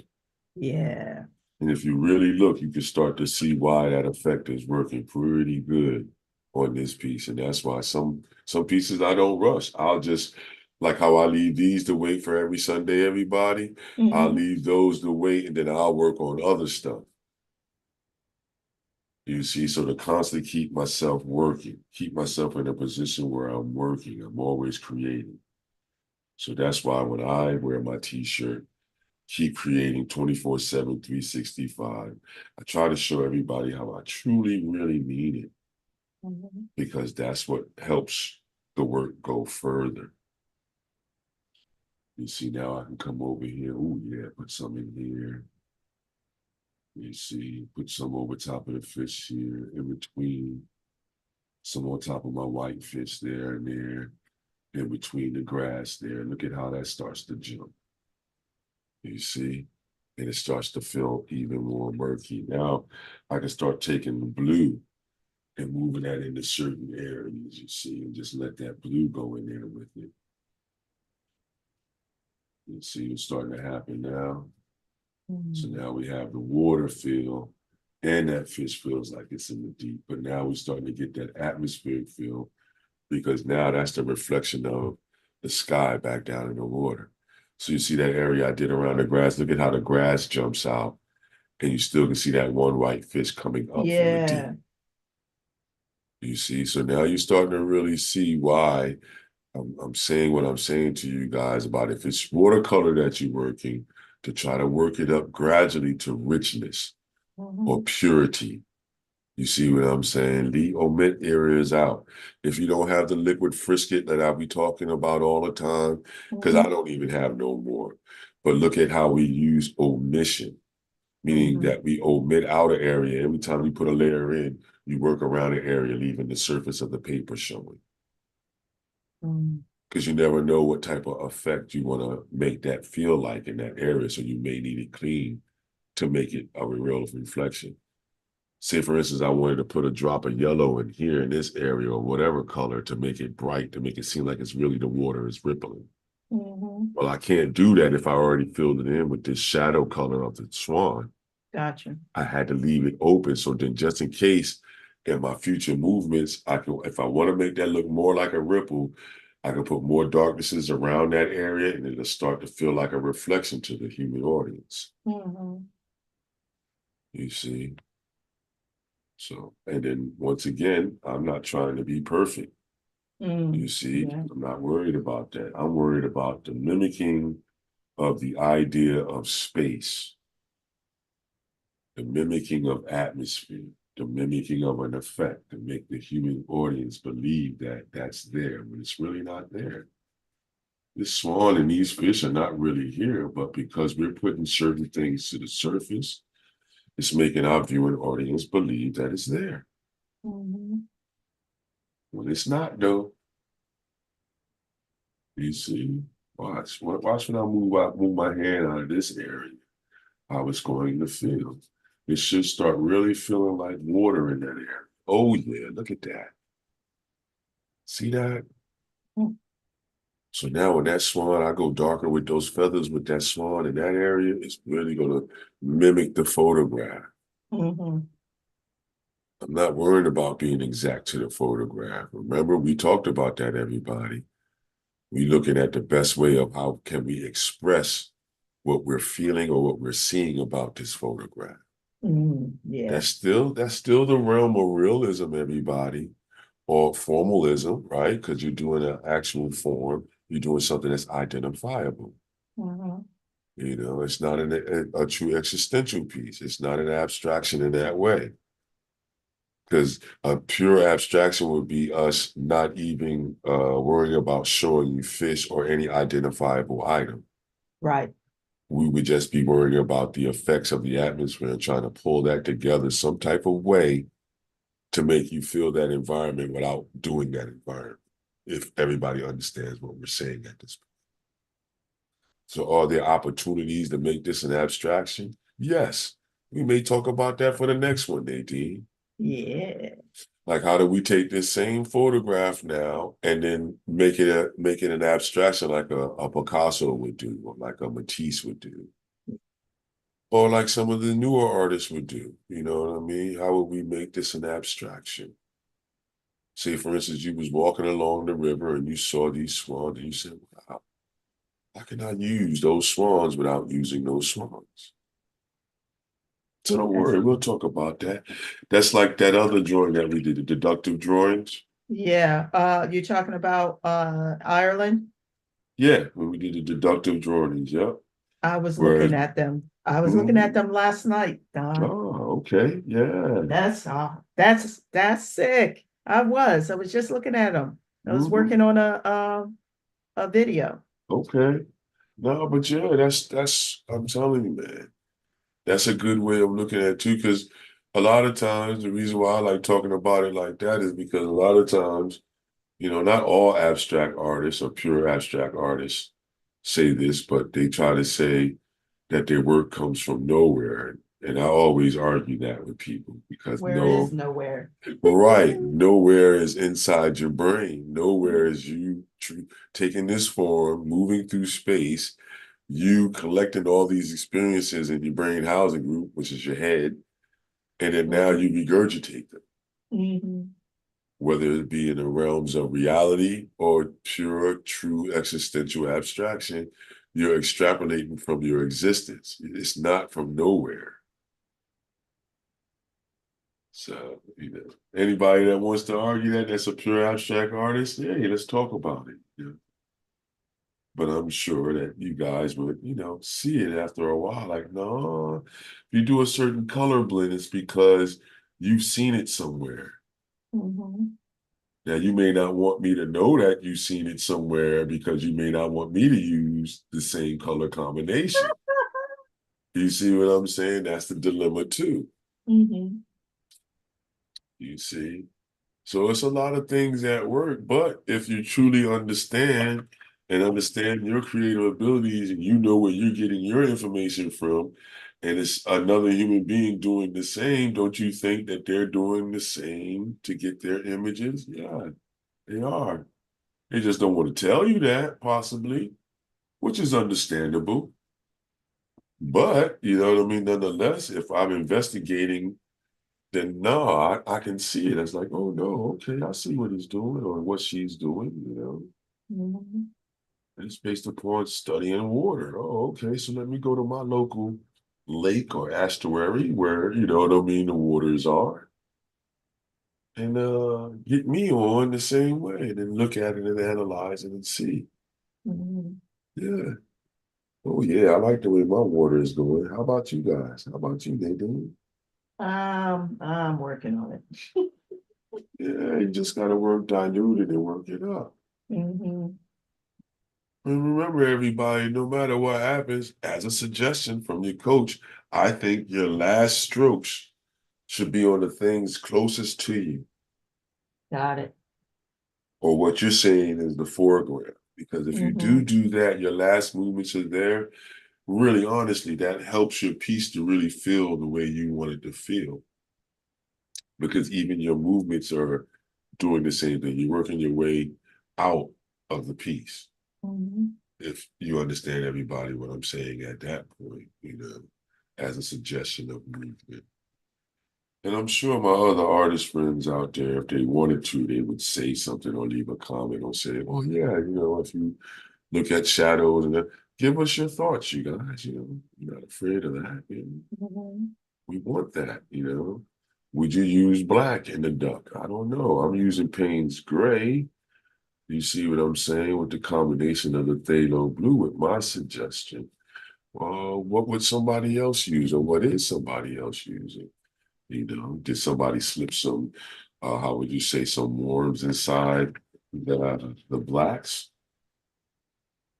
Yeah. And if you really look, you can start to see why that effect is working pretty good on this piece. And that's why some pieces I don't rush. I'll just like how I leave these to wait for every Sunday, everybody. I'll Mhm. leave those to wait and then I'll work on other stuff. You see, so to constantly keep myself working, keep myself in a position where I'm working, I'm always creating. So that's why when I wear my t-shirt, keep creating 24/7, 365. I try to show everybody how I truly, really mean it Mhm. because that's what helps the work go further. You see, now I can come over here. Oh, yeah, put some in here. You see, put some over top of the fish here, in between, some on top of my white fish there and there, in between the grass there. Look at how that starts to jump. You see? And it starts to feel even more murky. Now I can start taking the blue and moving that into certain areas, you see, and just let that blue go in there with it. You see, it's starting to happen now. So Mhm. now we have the water feel, and that fish feels like it's in the deep. But now we're starting to get that atmospheric feel because now that's the reflection of the sky back down in the water. So you see that area I did around the grass. Look at how the grass jumps out, and you still can see that one white fish coming up from the deep. Yeah. You see, so now you're starting to really see why I'm saying what I'm saying to you guys about if it's watercolor that you're working, to try to work it up gradually to richness or Mhm, purity. You see what I'm saying? Omit areas out. If you don't have the liquid frisket that I'll be talking about all the time, because I mhm, don't even have no more. But look at how we use omission, meaning mhm, that we omit out an area. Every time you put a layer in, you work around an area, leaving the surface of the paper showing. mhm, Because you never know what type of effect you want to make that feel like in that area. So you may need it clean to make it a real reflection. Say, for instance, I wanted to put a drop of yellow in here in this area or whatever color to make it bright, to make it seem like it's really the water is rippling. mhm. Well, I can't do that if I already filled it in with this shadow color of the swan. Gotcha. I had to leave it open. So then just in case in my future movements, I can, if I want to make that look more like a ripple, I can put more darknesses around that area and it'll start to feel like a reflection to the human audience. Mhm, You see? So, and then once again, I'm not trying to be perfect. You see, yeah. I'm not worried about that. I'm worried about the mimicking of the idea of space, the mimicking of atmosphere, the mimicking of an effect to make the human audience believe that that's there when it's really not there. This swan and these fish are not really here, but because we're putting certain things to the surface, it's making our viewing audience believe that it's there. Mhm. When it's not, though, you see, watch when I move my hand out of this area, how it's going to feel. It should start really feeling like water in that area. Oh yeah, look at that. See that? Mm, So now when that swan, I go darker with those feathers with that swan in that area, it's really gonna mimic the photograph. mhm. I'm not worried about being exact to the photograph. Remember, we talked about that, everybody. We looking at the best way of how can we express what we're feeling or what we're seeing about this photograph. Yeah. That's still the realm of realism, everybody, or formalism, right? Because you're doing an actual form, you're doing something that's identifiable. Mhm. It's not a true existential piece. It's not an abstraction in that way. Because a pure abstraction would be us not even worrying about showing you fish or any identifiable item. Right. We would just be worrying about the effects of the atmosphere and trying to pull that together some type of way to make you feel that environment without doing that environment, if everybody understands what we're saying at this point. So are there opportunities to make this an abstraction? Yes. We may talk about that for the next one, Nadine. Yeah. Like how do we take this same photograph now and then make it an abstraction like a Picasso would do, or like a Matisse would do, or like some of the newer artists would do. You know what I mean? How would we make this an abstraction? Say, for instance, you was walking along the river and you saw these swans and you said, wow, how can I use those swans without using those swans? So don't That's worry, we'll talk about that. That's like that other drawing that we did, the deductive drawings. yeah. You're talking about Ireland? Yeah, when we did the deductive drawings, yep. I was looking Whereas, at them. I was looking at mhm. them last night, Don. Oh, okay, yeah. That's sick. I was just looking at them. I was Hmm. working on a video. Okay. No, but yeah, that's I'm telling you, man. That's a good way of looking at it too, because a lot of times the reason why I like talking about it like that is because a lot of times, not all abstract artists or pure abstract artists say this, but they try to say that their work comes from nowhere. And I always argue that with people because Where is no, nowhere. right, nowhere is inside your brain. Nowhere is you taking this form, moving through space, you collecting all these experiences in your brain housing group, which is your head, and then now you regurgitate them, Mhm. whether it be in the realms of reality or pure, true existential abstraction. You're extrapolating from your existence. It's not from nowhere. So, anybody that wants to argue that that's a pure abstract artist, yeah, let's talk about it. But I'm sure that you guys would, see it after a while. Like, no, if you do a certain color blend, it's because you've seen it somewhere. Mhm. Now, you may not want me to know that you've seen it somewhere because you may not want me to use the same color combination. You see what I'm saying? That's the dilemma too. Mhm. You see? So it's a lot of things at work, but if you truly understand and understand your creative abilities and you know where you're getting your information from, and it's another human being doing the same, don't you think that they're doing the same to get their images? Yeah, they are. They just don't want to tell you that, possibly, which is understandable. But, you know what I mean? Nonetheless, if I'm investigating, then no, I can see it. It's like, oh no, okay, I see what he's doing or what she's doing. Mhm. It's based upon studying water. Oh, okay, so let me go to my local lake or estuary where, the waters are, and get me on the same way, and then look at it and analyze it and see. Mhm. Yeah. Oh yeah, I like the way my water is going. How about you guys? How about you, Nadine? I'm working on it. Yeah, you just gotta work diluted and work it up. Mhm. And remember, everybody, no matter what happens, as a suggestion from your coach, I think your last strokes should be on the things closest to you, Got it. or what you're saying is the foreground. Because if you do Mhm. do that, your last movements are there. Really, honestly, that helps your piece to really feel the way you want it to feel. Because even your movements are doing the same thing. You're working your way out of the piece. Mhm. If you understand everybody what I'm saying at that point, as a suggestion of movement. And I'm sure my other artist friends out there, if they wanted to, they would say something or leave a comment or say, oh yeah, if you look at shadows and give us your thoughts, you guys, you're not afraid of that. Mhm. We want that. Would you use black in the duck? I don't know. I'm using Payne's gray. You see what I'm saying with the combination of the phthalo blue with my suggestion. What would somebody else use, or what is somebody else using? Did somebody slip some, how would you say, some worms inside the blacks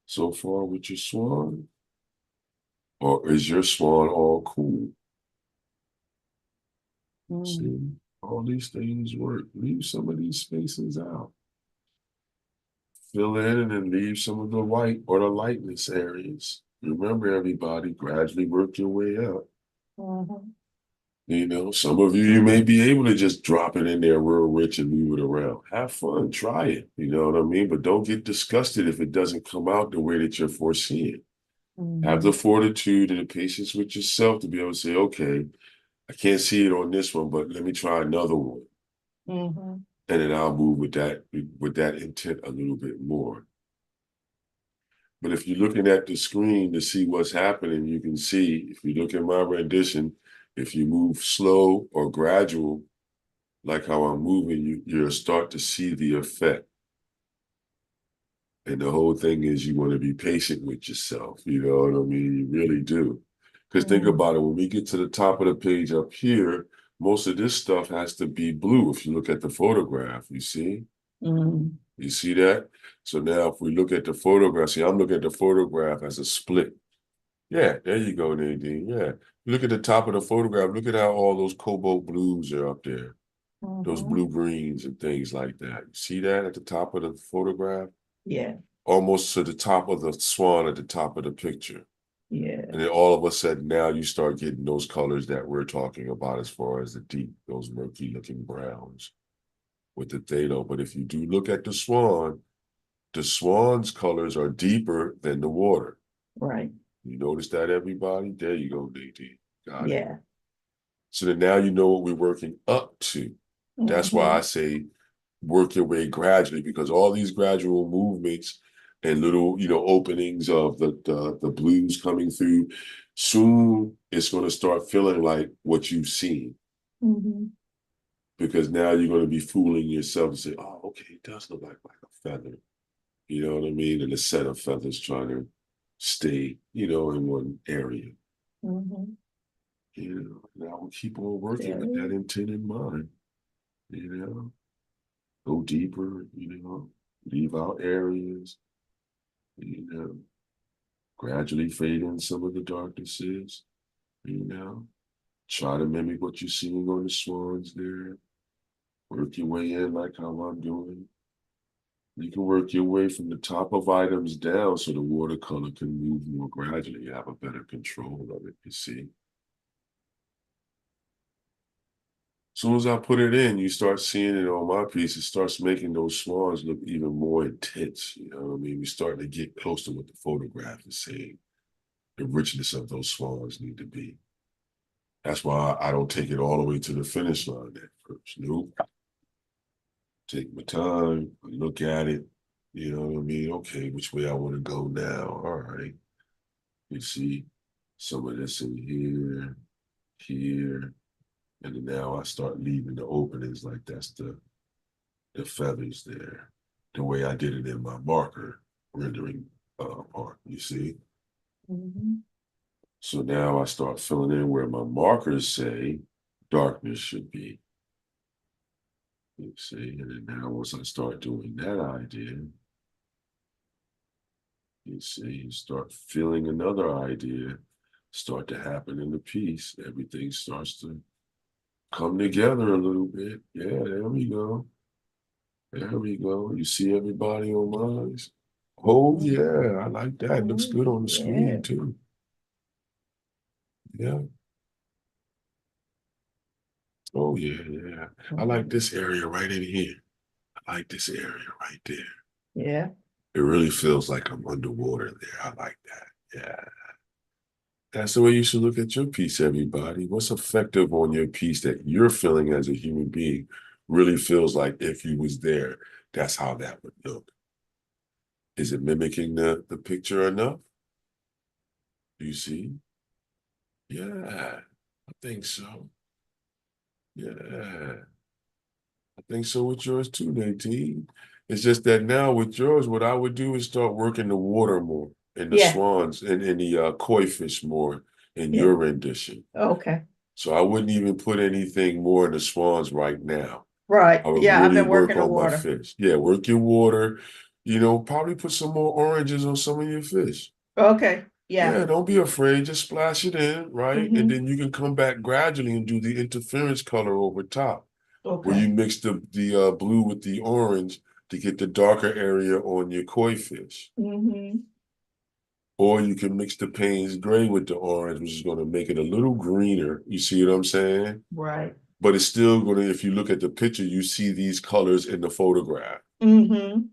so far with your swan? Or is your swan all cool? Mhm. See, all these things work. Leave some of these spaces out. Fill in and then leave some of the white or the lightness areas. Remember, everybody, gradually work your way up. Mhm. Some of you may be able to just drop it in there real rich and move it around. Have fun, try it. You know what I mean? But don't get disgusted if it doesn't come out the way that you're foreseeing. Have the Mhm. fortitude and the patience with yourself to be able to say, okay, I can't see it on this one, but let me try another one. Mhm. And then I'll move with that intent a little bit more. But if you're looking at the screen to see what's happening, you can see, if you look at my rendition, if you move slow or gradual, like how I'm moving, you'll start to see the effect. And the whole thing is you want to be patient with yourself. You know what I mean? You really do. Because think Mhm. about it, when we get to the top of the page up here, most of this stuff has to be blue. If you look at the photograph, you see? Mhm. You see that? So now if we look at the photograph, see, I'm looking at the photograph as a split. Yeah, there you go, Nadine. Yeah. Look at the top of the photograph. Look at how all those cobalt blues are up there. Those Mhm. blue greens and things like that. You see that at the top of the photograph? Yeah. Almost to the top of the swan at the top of the picture. Yeah. And then all of a sudden now you start getting those colors that we're talking about as far as the deep, those murky looking browns with the phthalo. But if you do look at the swan's colors are deeper than the water. Right. You notice that, everybody? There you go, Nadine. Got it. Yeah. So then now you know what we're working up to. That's why I Mhm. say work your way gradually, because all these gradual movements and little, openings of the blues coming through, soon it's going to start feeling like what you've seen. Mhm. because now you're going to be fooling yourself and say, oh, okay, it does look like a feather. You know what I mean? And a set of feathers trying to stay, in one area. Mhm. And I will keep on working with Yeah. that intent in mind. You know, go deeper, leave out areas, you know, gradually fade in some of the darknesses, you know, try to mimic what you're seeing on the swans there. Work your way in like how I'm doing. You can work your way from the top of items down so the watercolor can move more gradually. You have a better control of it, you see. As soon as I put it in, you start seeing it on my piece. It starts making those swans look even more intense. You know what I mean? We're starting to get close to what the photograph is saying. The richness of those swans need to be. That's why I don't take it all the way to the finish line at first. Nope. Take my time, look at it. You know what I mean? Okay, which way I want to go now? All right. You see some of this in here, here, and then now I start leaving the openings like that's the feathers there, the way I did it in my marker rendering part, you see? Mhm. So now I start filling in where my markers say darkness should be. You see, and then now once I start doing that idea, you see, you start feeling another idea start to happen in the piece. Everything starts to come together a little bit. Yeah, there we go. There we go. You see everybody on mine? Oh yeah, I like that. It looks Oh, good on the yeah. screen too. Yeah. Oh yeah, yeah. I like Mhm. this area right in here. I like this area right there. Yeah. It really feels like I'm underwater there. I like that. Yeah. That's the way you should look at your piece, everybody. What's effective on your piece that you're feeling as a human being really feels like if you was there, that's how that would look. Is it mimicking the picture enough? Do you see? Yeah, I think so. Yeah, I think so with yours too, Nadine. It's just that now with yours, what I would do is start working the water more and the Yeah. swans and the koi fish more in Yeah. your rendition. Okay. So I wouldn't even put anything more in the swans right now. Right. I would Yeah, I've really been work working the on my water. fish. Yeah, work your water. Probably put some more oranges on some of your fish. Okay. Yeah. Yeah, don't be afraid. Just splash it in, right? And Hmm. then you can come back gradually and do the interference color over top, where Okay. you mix the blue with the orange to get the darker area on your koi fish. Hmm. Or you can mix the Payne's gray with the orange, which is going to make it a little greener. You see what I'm saying? Right. But it's still going to, if you look at the picture, you see these colors in the photograph. Hmm.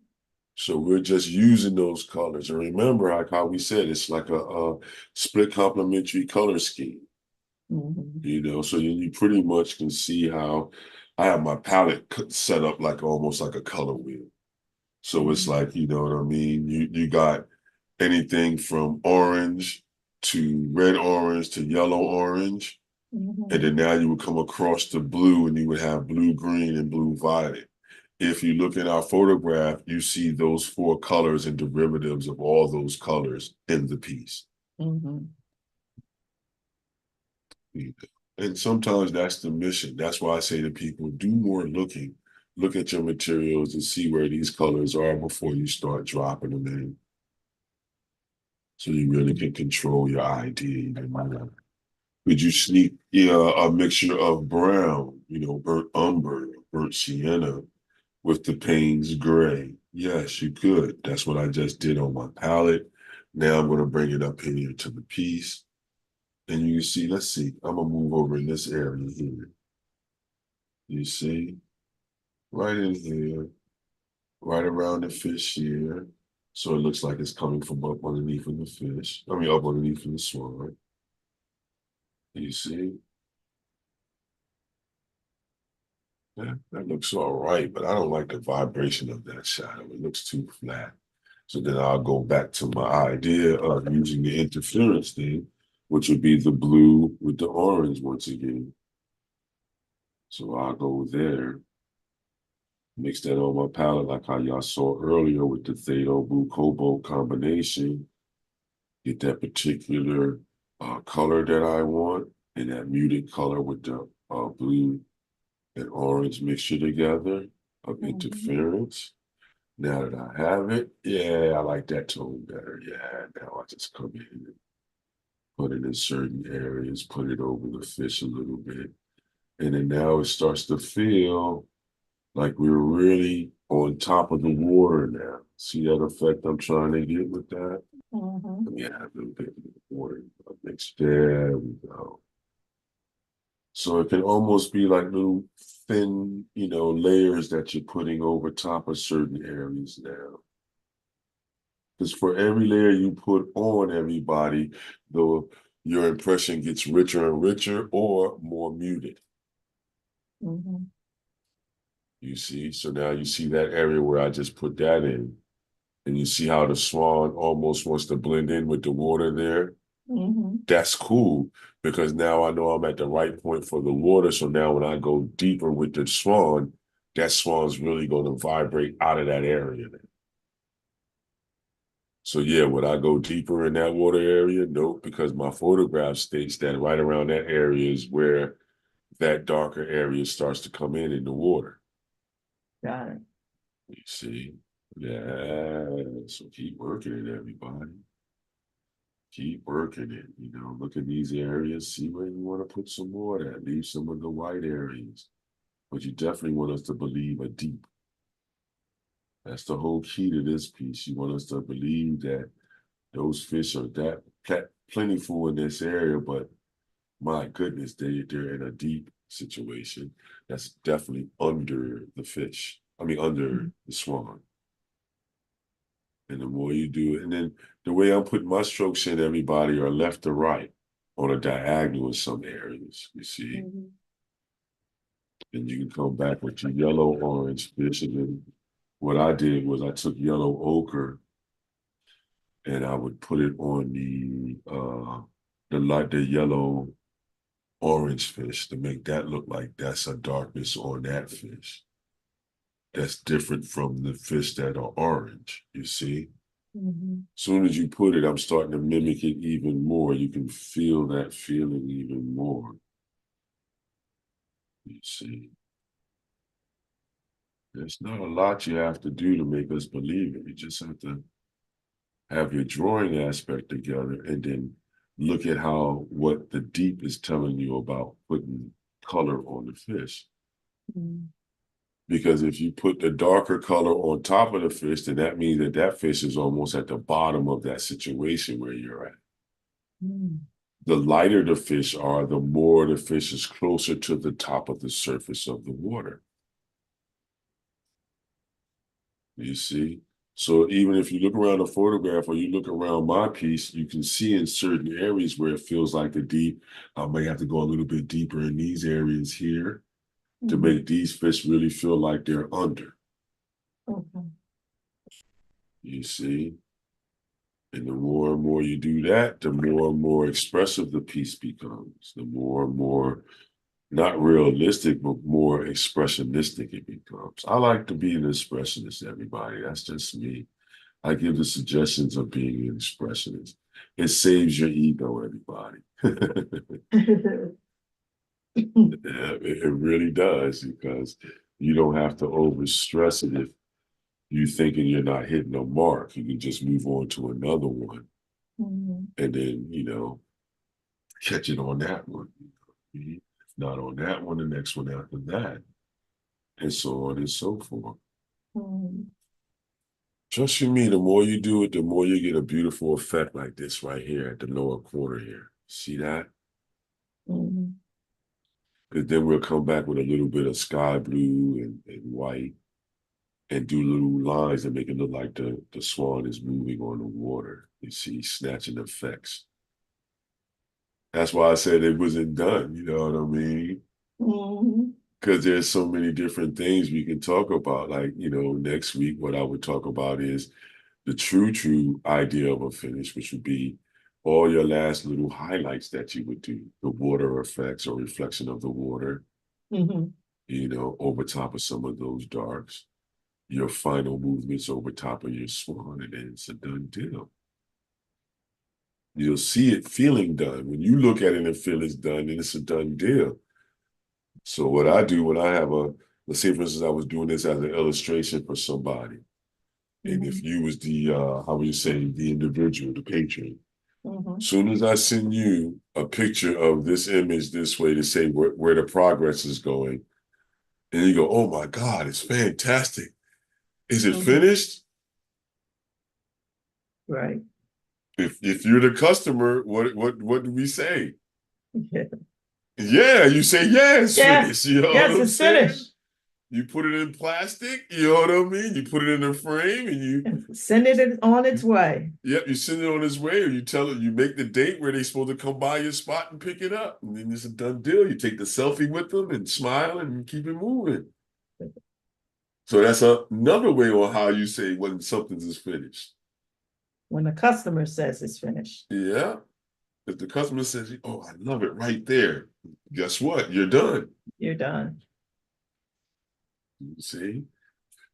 So we're just using those colors. And remember, like how we said, it's like a split complementary color scheme. Hmm. So you pretty much can see how I have my palette set up like almost like a color wheel. So it's Hmm. like, you know what I mean? You got anything from orange to red orange to yellow orange. And Hmm. then now you would come across the blue and you would have blue green and blue violet. If you look at our photograph, you see those four colors and derivatives of all those colors in the piece. Hmm. And sometimes that's the mission. That's why I say to people, do more looking. Look at your materials and see where these colors are before you start dropping them in. So you really can control your idea. Could you sneak a mixture of brown, burnt umber, burnt sienna with the Payne's gray? Yes, you could. That's what I just did on my palette. Now I'm going to bring it up here to the piece. And you see, let's see, I'm going to move over in this area here. You see, right in here, right around the fish here. So it looks like it's coming from up underneath of the fish. I mean, up underneath of the swan. You see? Yeah, that looks all right, but I don't like the vibration of that shadow. It looks too flat. So then I'll go back to my idea of using the interference thing, which would be the blue with the orange once again. So I'll go there, mix that on my palette like how y'all saw earlier with the Thado Blue Cobalt combination. Get that particular color that I want and that muted color with the blue and orange mixture together of Mhm. interference. Now that I have it, yeah, I like that tone better. Yeah, now I just come in and put it in certain areas, put it over the fish a little bit. And then now it starts to feel like we're really on top of the water now. See that effect I'm trying to get with that? Mhm. Let me add a little bit of water mixed. There we go. So it can almost be like little thin, layers that you're putting over top of certain areas now. Because for every layer you put on everybody, though your impression gets richer and richer or more muted. Mhm. You see? So now you see that area where I just put that in, and you see how the swan almost wants to blend in with the water there. Mhm. That's cool because now I know I'm at the right point for the water. So now when I go deeper with the swan, that swan's really going to vibrate out of that area. So yeah, would I go deeper in that water area? Nope, because my photograph states that right around that area is where that darker area starts to come in the water. Got it. You see? Yeah. So keep working it, everybody. Keep working it. Look at these areas, see where you want to put some more at. Leave some of the white areas. But you definitely want us to believe a deep. That's the whole key to this piece. You want us to believe that those fish are that plentiful in this area, but my goodness, they're in a deep situation that's definitely under the fish. I mean, under Mhm. the swan. And the more you do it, and then the way I'm putting my strokes in, everybody are left to right on a diagonal in some areas, you see. Mhm. And you can come back with your yellow orange fish. And then what I did was I took yellow ochre and I would put it on the yellow orange fish to make that look like that's a darkness on that fish. That's different from the fish that are orange, you see. Mhm. Soon as you put it, I'm starting to mimic it even more. You can feel that feeling even more, you see. There's not a lot you have to do to make us believe it. You just have to have your drawing aspect together and then look at how what the deep is telling you about putting color on the fish. Mhm. Because if you put the darker color on top of the fish, then that means that that fish is almost at the bottom of that situation where you're at. Mhm. The lighter the fish are, the more the fish is closer to the top of the surface of the water. You see? So even if you look around a photograph or you look around my piece, you can see in certain areas where it feels like the deep. I may have to go a little bit deeper in these areas here to Mhm. make these fish really feel like they're under. Okay. You see? And the more and more you do that, the more and more expressive the piece becomes. The more and more, not realistic, but more expressionistic it becomes. I like to be an expressionist, everybody. That's just me. I give the suggestions of being an expressionist. It saves your ego, everybody. Yeah, it really does because you don't have to over stress it if you thinking you're not hitting a mark. You can just move on to another one Mhm. and then, catch it on that one. If not on that one, the next one after that, and so on and so forth. Mhm. Trust you me, the more you do it, the more you get a beautiful effect like this right here at the lower corner here. See that? Mhm. Because then we'll come back with a little bit of sky blue and white and do little lines that make it look like the swan is moving on the water. You see, snatching effects. That's why I said it wasn't done, you know what I mean? Mhm. Because there's so many different things we can talk about. Like, next week, what I would talk about is the true idea of a finish, which would be all your last little highlights that you would do, the water effects or reflection of the water, Mhm. over top of some of those darks, your final movements over top of your swan, and then it's a done deal. You'll see it feeling done. When you look at it and feel it's done, then it's a done deal. So what I do when I have let's say for instance, I was doing this as an illustration for somebody. And if you was the, how would you say, the individual, the patron, soon as I send you a picture of this image this way to say where the progress is going, and you go, oh my God, it's fantastic. Is it finished? Right. If you're the customer, what do we say? Yeah. Yeah, you say, yeah, it's finished. You know yes, what I'm it's saying? finished. You put it in plastic, you know what I mean? You put it in a frame and you send it on its way. Yep, you send it on its way, or you tell it, you make the date where they're supposed to come by your spot and pick it up. And then it's a done deal. You take the selfie with them and smile and keep it moving. So that's another way on how you say when something is finished. When the customer says it's finished. Yeah. If the customer says, oh, I love it right there, guess what? You're done. You're done. See?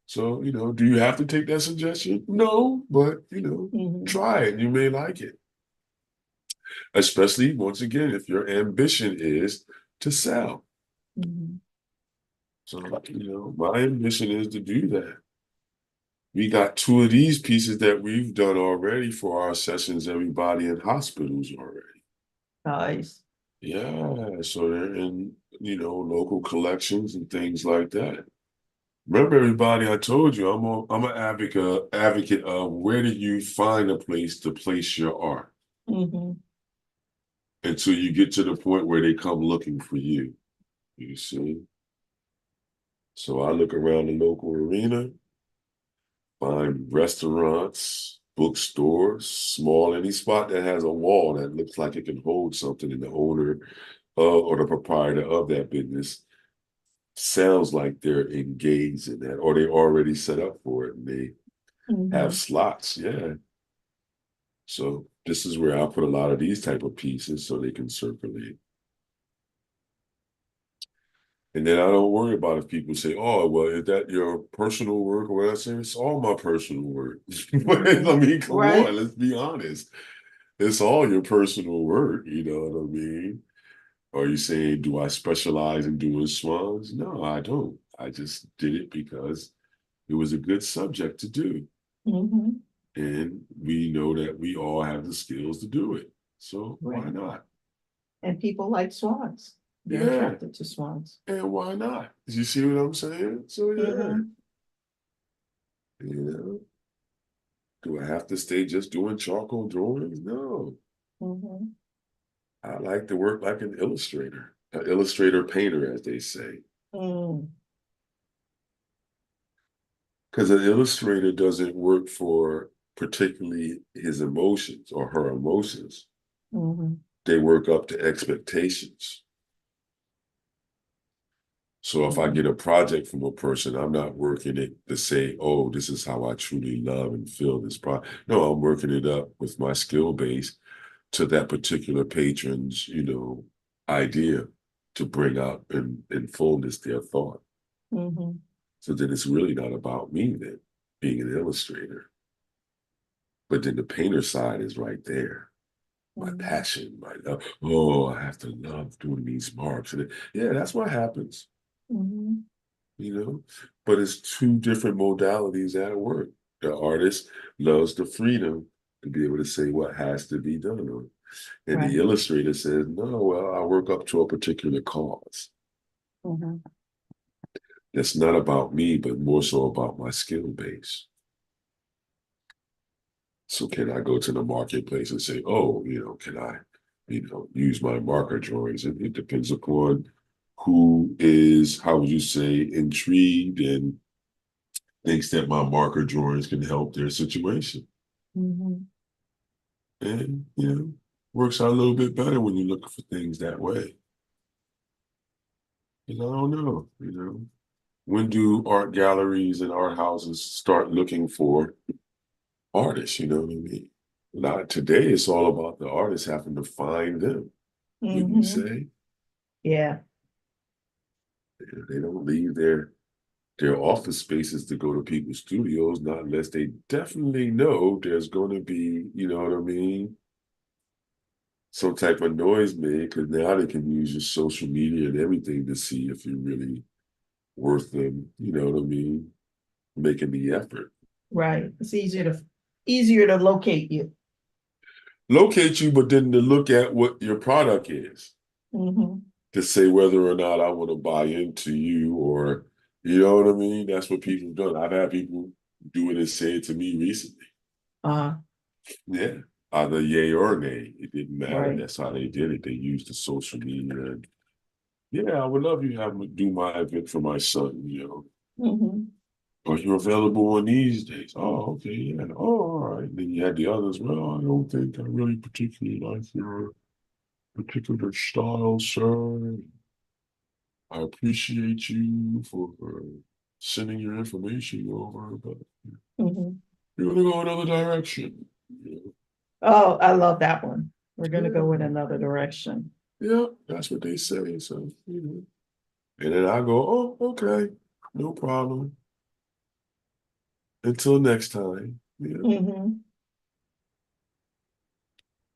So, do you have to take that suggestion? No, but, try it. You may like it. Especially, once again, if your ambition is to sell. So, my ambition is to do that. We got 2 of these pieces that we've done already for our sessions, everybody in hospitals already. Nice. Yeah, so they're in, local collections and things like that. Remember, everybody, I told you I'm an advocate of where do you find a place to place your art until you get to the point where they come looking for you. You see? So I look around the local arena, find restaurants, bookstores, small, any spot that has a wall that looks like it can hold something, and the owner or the proprietor of that business sounds like they're engaged in that, or they already set up for it and they have slots. Yeah. So this is where I put a lot of these type of pieces so they can circulate. And then I don't worry about if people say, oh, well, is that your personal work? Or what I say, it's all my personal work. I mean, come on, let's be honest. It's all your personal work, you know what I mean? Are you saying, do I specialize in doing swans? No, I don't. I just did it because it was a good subject to do. And we know that we all have the skills to do it. So why not? And people like swans. They're attracted to swans. And why not? You see what I'm saying? So yeah. Do I have to stay just doing charcoal drawings? No. I like to work like an illustrator painter, as they say. Because an illustrator doesn't work for particularly his emotions or her emotions. They work up to expectations. So if I get a project from a person, I'm not working it to say, oh, this is how I truly love and feel this project. No, I'm working it up with my skill base to that particular patron's, idea to bring out in fullness their thought. So then it's really not about me then, being an illustrator. But then the painter side is right there. My passion, my love. Oh, I have to love doing these marks. And yeah, that's what happens. But it's 2 different modalities at work. The artist loves the freedom to be able to say what has to be done. And the illustrator says, no, well, I work up to a particular cause. That's not about me, but more so about my skill base. So can I go to the marketplace and say, oh, can I, use my marker drawings? It depends upon who is, how would you say, intrigued and thinks that my marker drawings can help their situation. And, works out a little bit better when you look for things that way. I don't know, when do art galleries and art houses start looking for artists? You know what I mean? Not today, it's all about the artists having to find them. Wouldn't you say? Yeah. They don't leave their office spaces to go to people's studios, not unless they definitely know there's going to be, you know what I mean, some type of noise made. Because now they can use your social media and everything to see if you're really worth them, you know what I mean, making the effort. Right. It's easier to locate you. Locate you, but then to look at what your product is Hmm. to say whether or not I want to buy into you or, you know what I mean? That's what people have done. I've had people do it and say it to me recently. Uh, Yeah, either yay or nay. It didn't matter. right. That's how they did it. They used the social media. And, yeah, I would love you to have me do my event for my son, you know. Hmm. Are you available on these days? Oh, okay, yeah. Oh, all right. Then you had the others. Well, I don't think I really particularly like your particular style, sir. I appreciate you for sending your information over, but Hmm. you're gonna go another direction. Oh, I love that one. We're Yeah, gonna go in another direction. yeah, that's what they say. So, you know. And then I go, oh, okay, no problem. Until next time. Yeah. Hmm.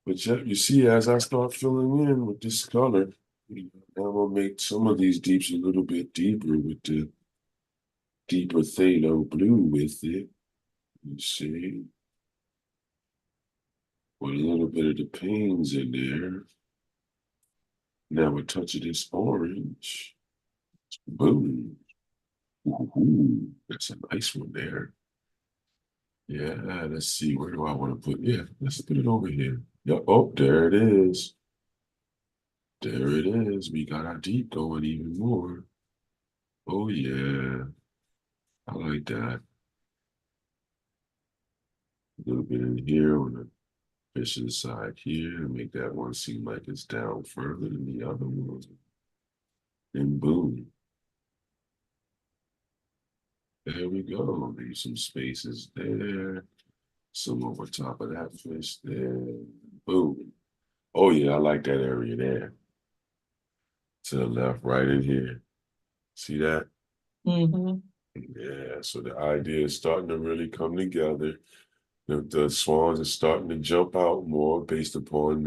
But yeah, you see, as I start filling in with this color, you know, I'm gonna make some of these deeps a little bit deeper with the deeper phthalo blue with it. You see, with a little bit of the pains in there. Now a touch of this orange. Boom. Ooh, that's a nice one there. Yeah, let's see. Where do I want to put? Yeah, let's put it over here. Yep. Oh, there it is. There it is. We got our deep going even more. Oh yeah, I like that. A little bit in here on the fishing side here to make that one seem like it's down further than the other one. And boom, there we go. Leave some spaces there. Some over top of that fish there. Boom. Oh yeah, I like that area there. To the left, right in here. See that? Hmm. Yeah, so the idea is starting to really come together. The swans are starting to jump out more based upon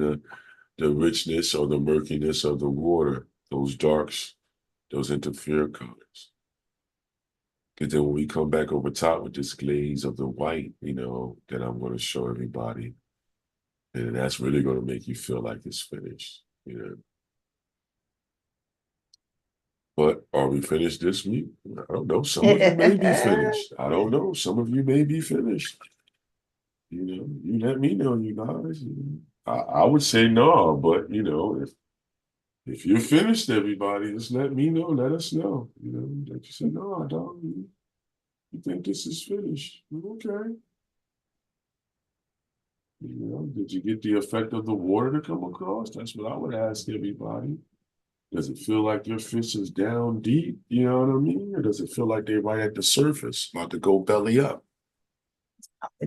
the richness or the murkiness of the water, those darks, those interference colors. Because then when we come back over top with this glaze of the white, you know, that I'm going to show everybody, and that's really going to make you feel like it's finished, you know. But are we finished this week? I don't know. Some of you may be finished. I don't know. Some of you may be finished. You know, you let me know, you guys. You know. I would say no, but you know, if you're finished, everybody, just let me know. Let us know. You know, that you say, no, I don't. You think this is finished. Okay. You know, did you get the effect of the water to come across? That's what I would ask everybody. Does it feel like your fish is down deep? You know what I mean? Or does it feel like they're right at the surface, about to go belly up?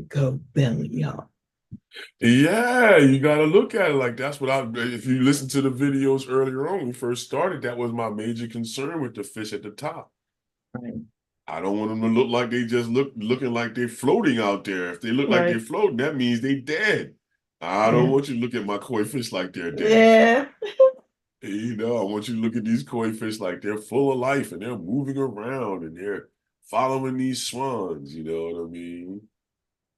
Go belly up. Yeah, you got to look at it like that's what if you listen to the videos earlier on, when we first started, that was my major concern with the fish at the top. Right. I don't want them to look like they just looking like they're floating out there. If they look like they're Right. floating, that means they dead. I don't Yeah. want you to look at my koi fish like they're dead. Yeah. You know, I want you to look at these koi fish like they're full of life and they're moving around and they're following these swans. You know what I mean?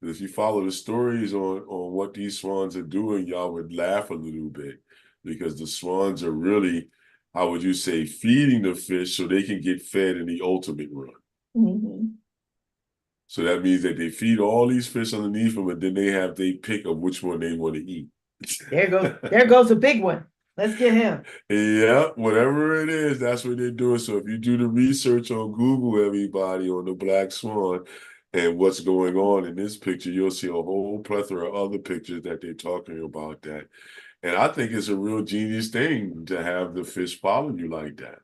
If you follow the stories on what these swans are doing, y'all would laugh a little bit because the swans are really, how would you say, feeding the fish so they can get fed in the ultimate run. Hmm. So that means that they feed all these fish underneath them, and then they have they pick of which one they want to eat. There goes a big one. Let's get him. Yeah, whatever it is, that's what they're doing. So if you do the research on Google, everybody on the black swan and what's going on in this picture, you'll see a whole plethora of other pictures that they're talking about that. And I think it's a real genius thing to have the fish follow you like that.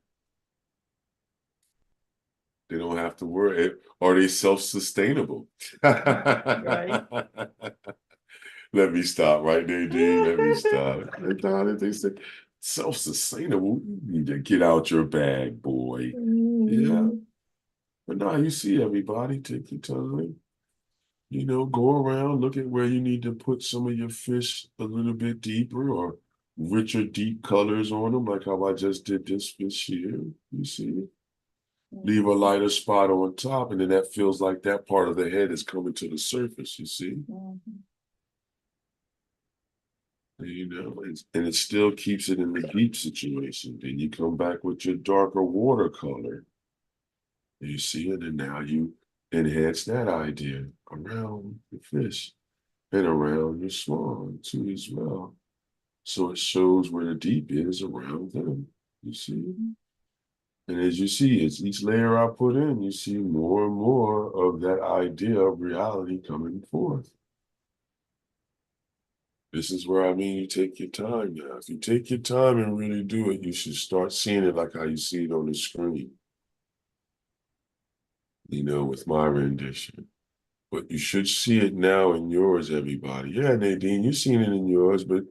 They don't have to worry. Are they self-sustainable? Right. Let me stop right there, Dean. Let me stop. They self-sustainable. You need to get out your bag, boy. Yeah. Mm, But now you see everybody, take your time. Go around, look at where you need to put some of your fish a little bit deeper or richer deep colors on them, like how I just did this fish here. You see? Leave a mhm, lighter spot on top, and then that feels like that part of the head is coming to the surface, you see? mhm. And it still keeps it in the deep situation. Then you come back with your darker watercolor. You see it, and now you enhance that idea around the fish and around your swan too as well. So it shows where the deep is around them. You see? And as you see, it's each layer I put in, you see more and more of that idea of reality coming forth. This is where I mean you take your time now. If you take your time and really do it, you should start seeing it like how you see it on the screen, with my rendition. But you should see it now in yours, everybody. Yeah, Nadine, you've seen it in yours, but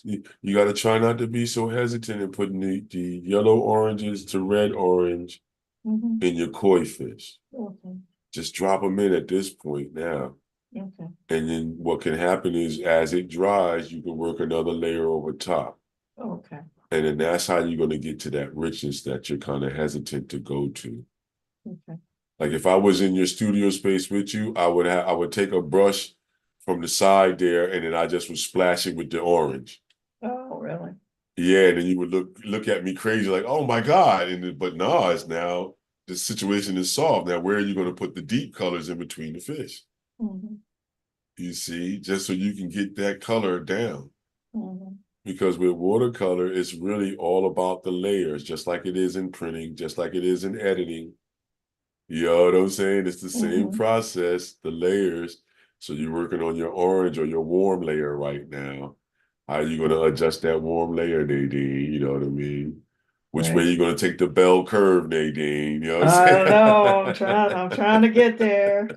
you got to try not to be so hesitant in putting the yellow oranges to red orange Mhm. in your koi fish. Okay, Just drop them in at this point now. okay, And then what can happen is as it dries, you can work another layer over top. okay, And then that's how you're going to get to that richness that you're kind of hesitant to go to. okay. Like if I was in your studio space with you, I would take a brush from the side there, and then I just would splash it with the orange. Oh, really? Yeah, and then you would look at me crazy, like, oh my God. But no, it's now the situation is solved. Now, where are you going to put the deep colors in between the fish? Mhm, You see, just so you can get that color down. mhm, Because with watercolor, it's really all about the layers, just like it is in printing, just like it is in editing. You know what I'm saying? It's the same mhm. process, the layers. So you're working on your orange or your warm layer right now. How are you going to adjust that warm layer, Nadine? You know what I mean? Which way Right. you going to take the bell curve, Nadine? You know what I'm I don't saying? know. I'm trying to get there.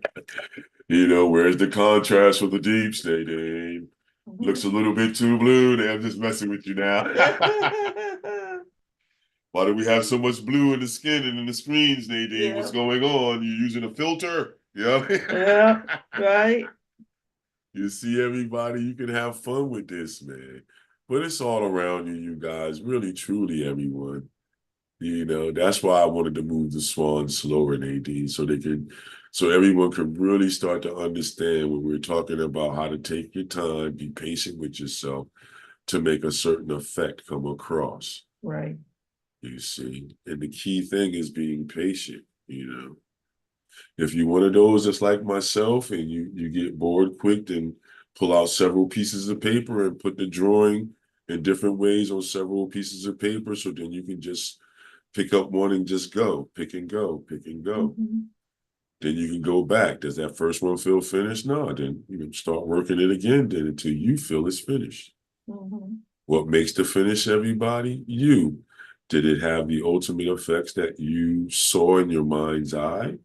Where's the contrast for the deeps, Nadine? Looks a Mhm. little bit too blue. I'm just messing with you now. Why do we have so much blue in the skin and in the screens, Nadine? What's Yeah, going on? You using a filter? Yeah. yeah, right. You see, everybody, you can have fun with this, man. But it's all around you, you guys. Really, truly, everyone. That's why I wanted to move the Swans slower, Nadine, so everyone can really start to understand when we're talking about how to take your time, be patient with yourself to make a certain effect come across. Right. You see, and the key thing is being patient. If you're one of those that's like myself and you get bored quick, then pull out several pieces of paper and put the drawing in different ways on several pieces of paper. So then you can just pick up one and just go, pick and go, pick and go. Mhm, Then you can go back. Does that first one feel finished? No, then start working it again then until you feel it's finished. mhm, What makes the finish, everybody? You. Did it have the ultimate effects that you saw in your mind's eye?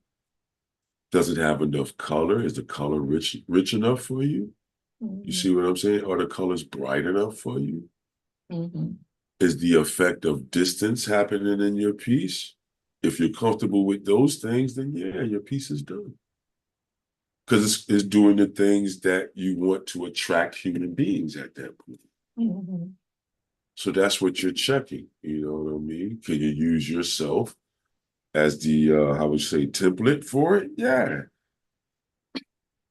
Does it have enough color? Is the color rich enough for you? You see mhm, what I'm saying? Are the colors bright enough for you? mhm. Is the effect of distance happening in your piece? If you're comfortable with those things, then yeah, your piece is done. Because it's doing the things that you want to attract human beings at that point. Mhm. So that's what you're checking. You know what I mean? Can you use yourself as the how would you say template for it? Yeah.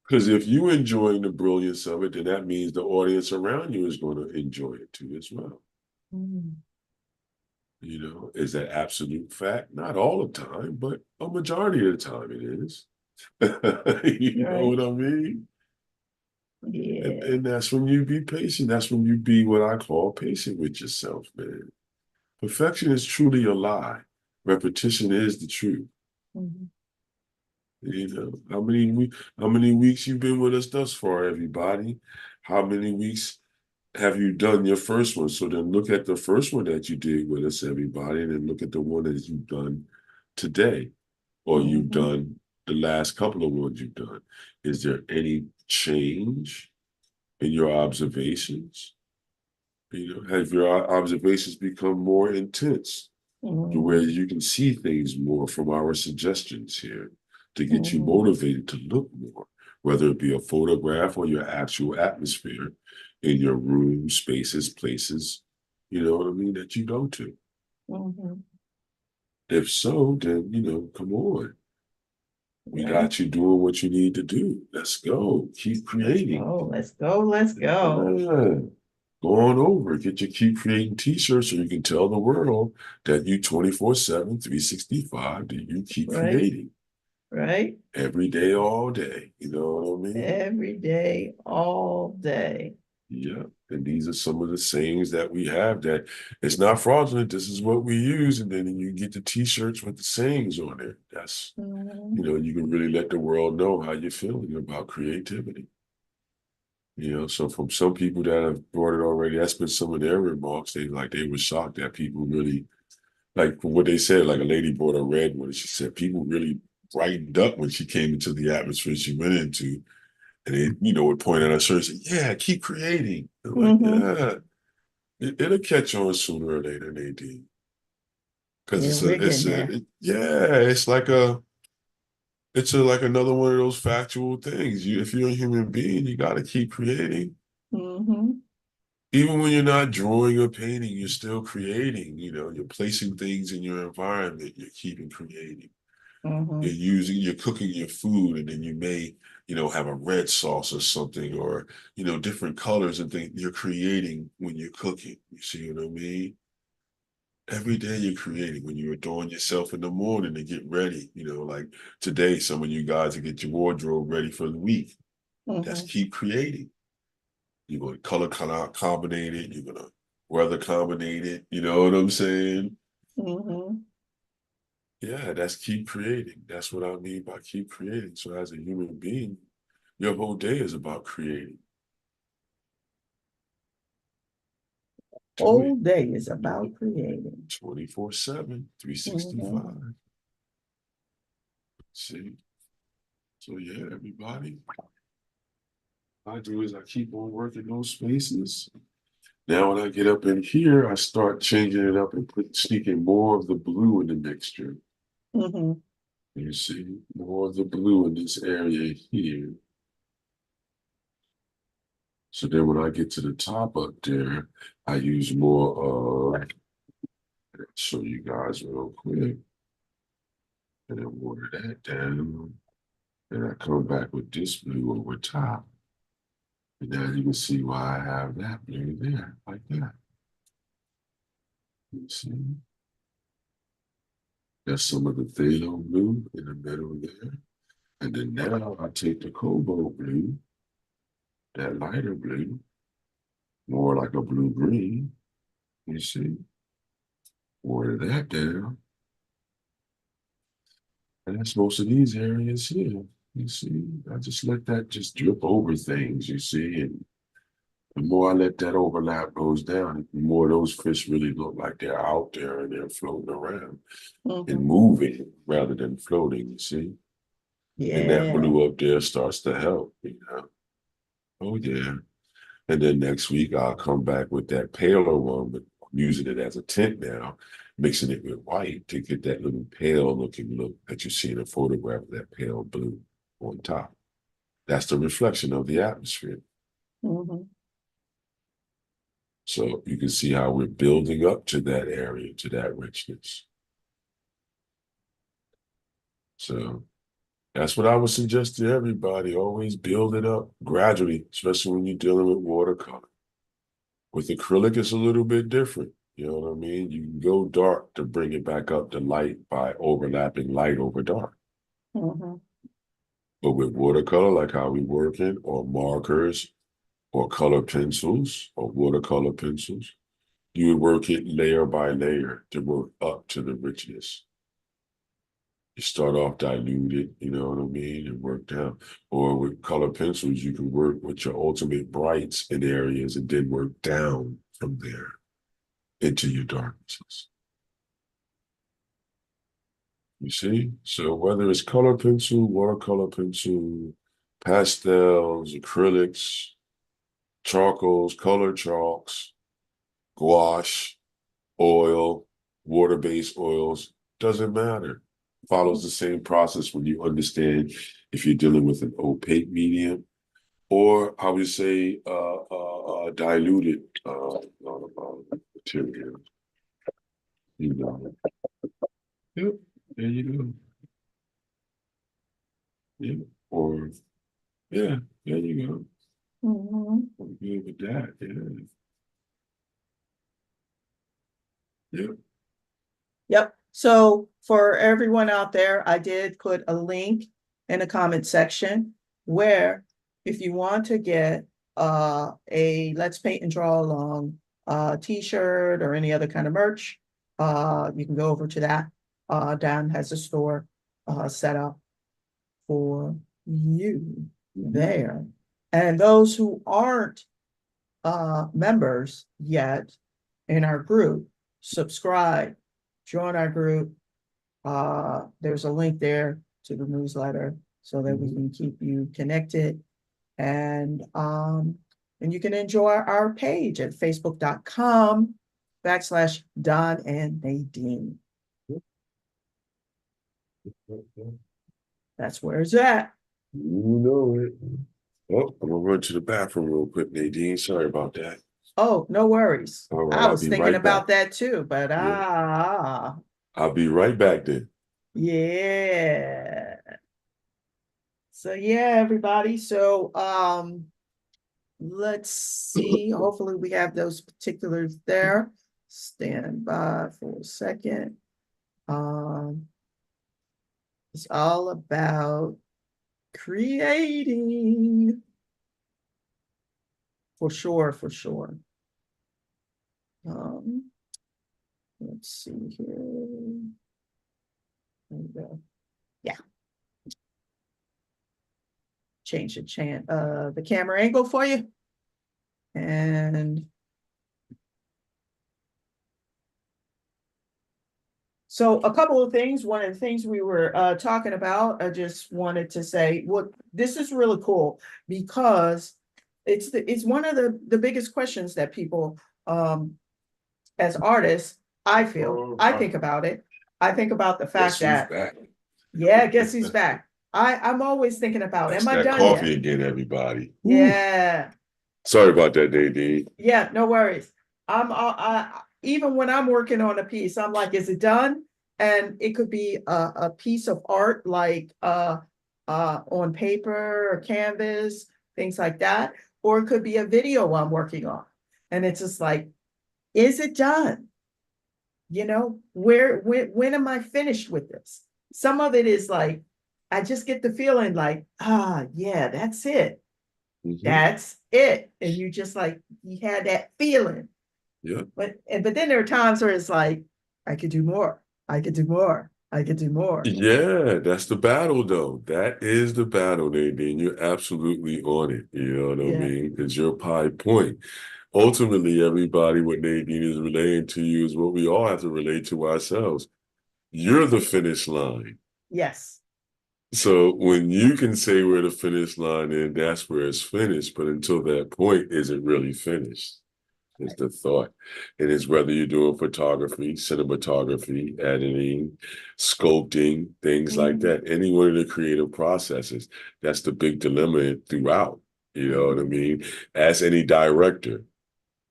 Because if you enjoying the brilliance of it, then that means the audience around you is going to enjoy it too as well. Mhm. Is that absolute fact? Not all the time, but a majority of the time it is. You know Right. what I mean? And, Yeah. and that's when you be patient. That's when you be what I call patient with yourself, man. Perfection is truly a lie. Repetition is the truth. Mhm. How many weeks you been with us thus far, everybody? How many weeks have you done your first one? So then look at the first one that you did with us, everybody, and then look at the one that you've done today, or you've Mhm. done the last couple of ones you've done. Is there any change in your observations? Have your observations become more intense to where Mhm. you can see things more from our suggestions here to get you Mhm. motivated to look more, whether it be a photograph or your actual atmosphere in your room, spaces, places, you know what I mean, that you go to. Mhm. If so, then, come on. We Yeah. got you doing what you need to do. Let's go. Keep Let's creating. go. Let's go. Let's go. Yeah. Go on over. Get your Keep Creating t-shirts so you can tell the world that you 24/7, 365, that you keep Right. creating Right. every day, all day. You know what I mean? Every day, all day. Yeah. And these are some of the sayings that we have that it's not fraudulent. This is what we use. And then you get the t-shirts with the sayings on it. That's, Mhm. you can really let the world know how you're feeling about creativity. So from some people that have brought it already, that's been some of their remarks. They were shocked that people really like what they said. Like a lady brought a red one, and she said people really brightened up when she came into the atmosphere she went into, and they, would point at her shirt and say, "Yeah, keep creating." And like, Mhm. yeah, it'll catch on sooner or later, Nadine, because Yeah, it's we're a, getting there. yeah, it's like another one of those factual things. If you're a human being, you got to keep creating. Mhm. Even when you're not drawing or painting, you're still creating. You're placing things in your environment. You're keeping creating. Mhm. You're cooking your food, and then you may, have a red sauce or something, or different colors and things. You're creating when you're cooking. You see what I mean? Every day you're creating. When you're adorning yourself in the morning to get ready, like today, some of you guys will get your wardrobe ready for the week. That's Mhm. keep creating. You're going to color combinate it. You're going to weather combinate it. You know what I'm saying? Mhm. Yeah, that's keep creating. That's what I mean by keep creating. So as a human being, your whole day is about creating. Do it Whole day is about creating. 24/7, Mhm. 365. See? So yeah, everybody. I do is I keep on working those spaces. Now when I get up in here, I start changing it up and sneaking more of the blue in the mixture. Mhm. You see more of the blue in this area here. So then when I get to the top up there, I use more show you guys real quick. And then water that down. And I come back with this blue over top. And now you can see why I have that blue there, like that. You see? That's some of the phthalo blue in the middle there. And then now I take the cobalt blue, that lighter blue, more like a blue-green. You see? Water that down. And that's most of these areas here. You see? I just let that just drip over things, you see? And the more I let that overlap goes down, the more those fish really look like they're out there and they're floating around and Mhm. moving rather than floating, you see? And that Yeah. blue up there starts to help. Oh, yeah. And then next week I'll come back with that paler one, but I'm using it as a tint now, mixing it with white to get that little pale looking look that you see in a photograph of that pale blue on top. That's the reflection of the atmosphere. Mhm. So you can see how we're building up to that area, to that richness. So that's what I would suggest to everybody. Always build it up gradually, especially when you're dealing with watercolor. With acrylic, it's a little bit different. You know what I mean? You can go dark to bring it back up to light by overlapping light over dark. Mhm. But with watercolor, like how we working, or markers, or color pencils, or watercolor pencils, you would work it layer by layer to work up to the richness. You start off diluted, you know what I mean, and work down. Or with color pencils, you can work with your ultimate brights in areas and then work down from there into your darknesses. You see? So whether it's color pencil, watercolor pencil, pastels, acrylics, charcoals, color chalks, gouache, oil, water-based oils, doesn't matter. Follows the same process when you understand if you're dealing with an opaque medium or I would say diluted material. You know. Yep, there you go. Yeah. Or yeah, there you go. Mhm. I'm good with that. Yeah. Yep. Yep. So for everyone out there, I did put a link in the comment section where if you want to get a Let's Paint and Draw Along t-shirt or any other kind of merch, you can go over to that. Don has a store set up for you there. And those who aren't members yet in our group, subscribe, join our group. There's a link there to the newsletter so that we can keep you connected. And you can enjoy our page at facebook.com/Don and Nadine. That's where it's at. You know it. Oh, I'm gonna run to the bathroom real quick, Nadine. Sorry about that. Oh, no worries. All right, I I'll was be thinking right back. about that too, but Yeah. I'll be right back then. yeah. So yeah, everybody. So let's see. Hopefully we have those particulars there. Stand by for a second. It's all about creating. For sure, for sure. Let's see here. There we go. Yeah. Change the camera angle for you. And so a couple of things. One of the things we were talking about, I just wanted to say, what this is really cool because it's one of the biggest questions that people as artists, I feel, I think about it. I think about the fact Guess who's that, back? yeah, guess who's back? I'm always thinking about, That's am I that done coffee yet? again, everybody. Yeah. Sorry about that, Nadine. Yeah, no worries. Even when I'm working on a piece, I'm like, is it done? And it could be a piece of art like on paper or canvas, things like that, or it could be a video I'm working on. And it's just like, is it done? You know, when am I finished with this? Some of it is like, I just get the feeling like, yeah, that's it. That's it. And you just like, you had that feeling. Yeah. But then there are times where it's like, I could do more. I could do more. I could do more. Yeah, that's the battle, though. That is the battle, Nadine. You're absolutely on it. You know what I Yeah. mean? It's your pie point. Ultimately, everybody, what Nadine is relaying to you is what we all have to relate to ourselves. You're the finish line. Yes. So when you can say where the finish line is, that's where it's finished. But until that point, is it really finished? Is the thought. And it's whether you're doing photography, cinematography, editing, sculpting, things like Mm-hmm. that. Any one of the creative processes. That's the big dilemma throughout. You know what I mean? As any director,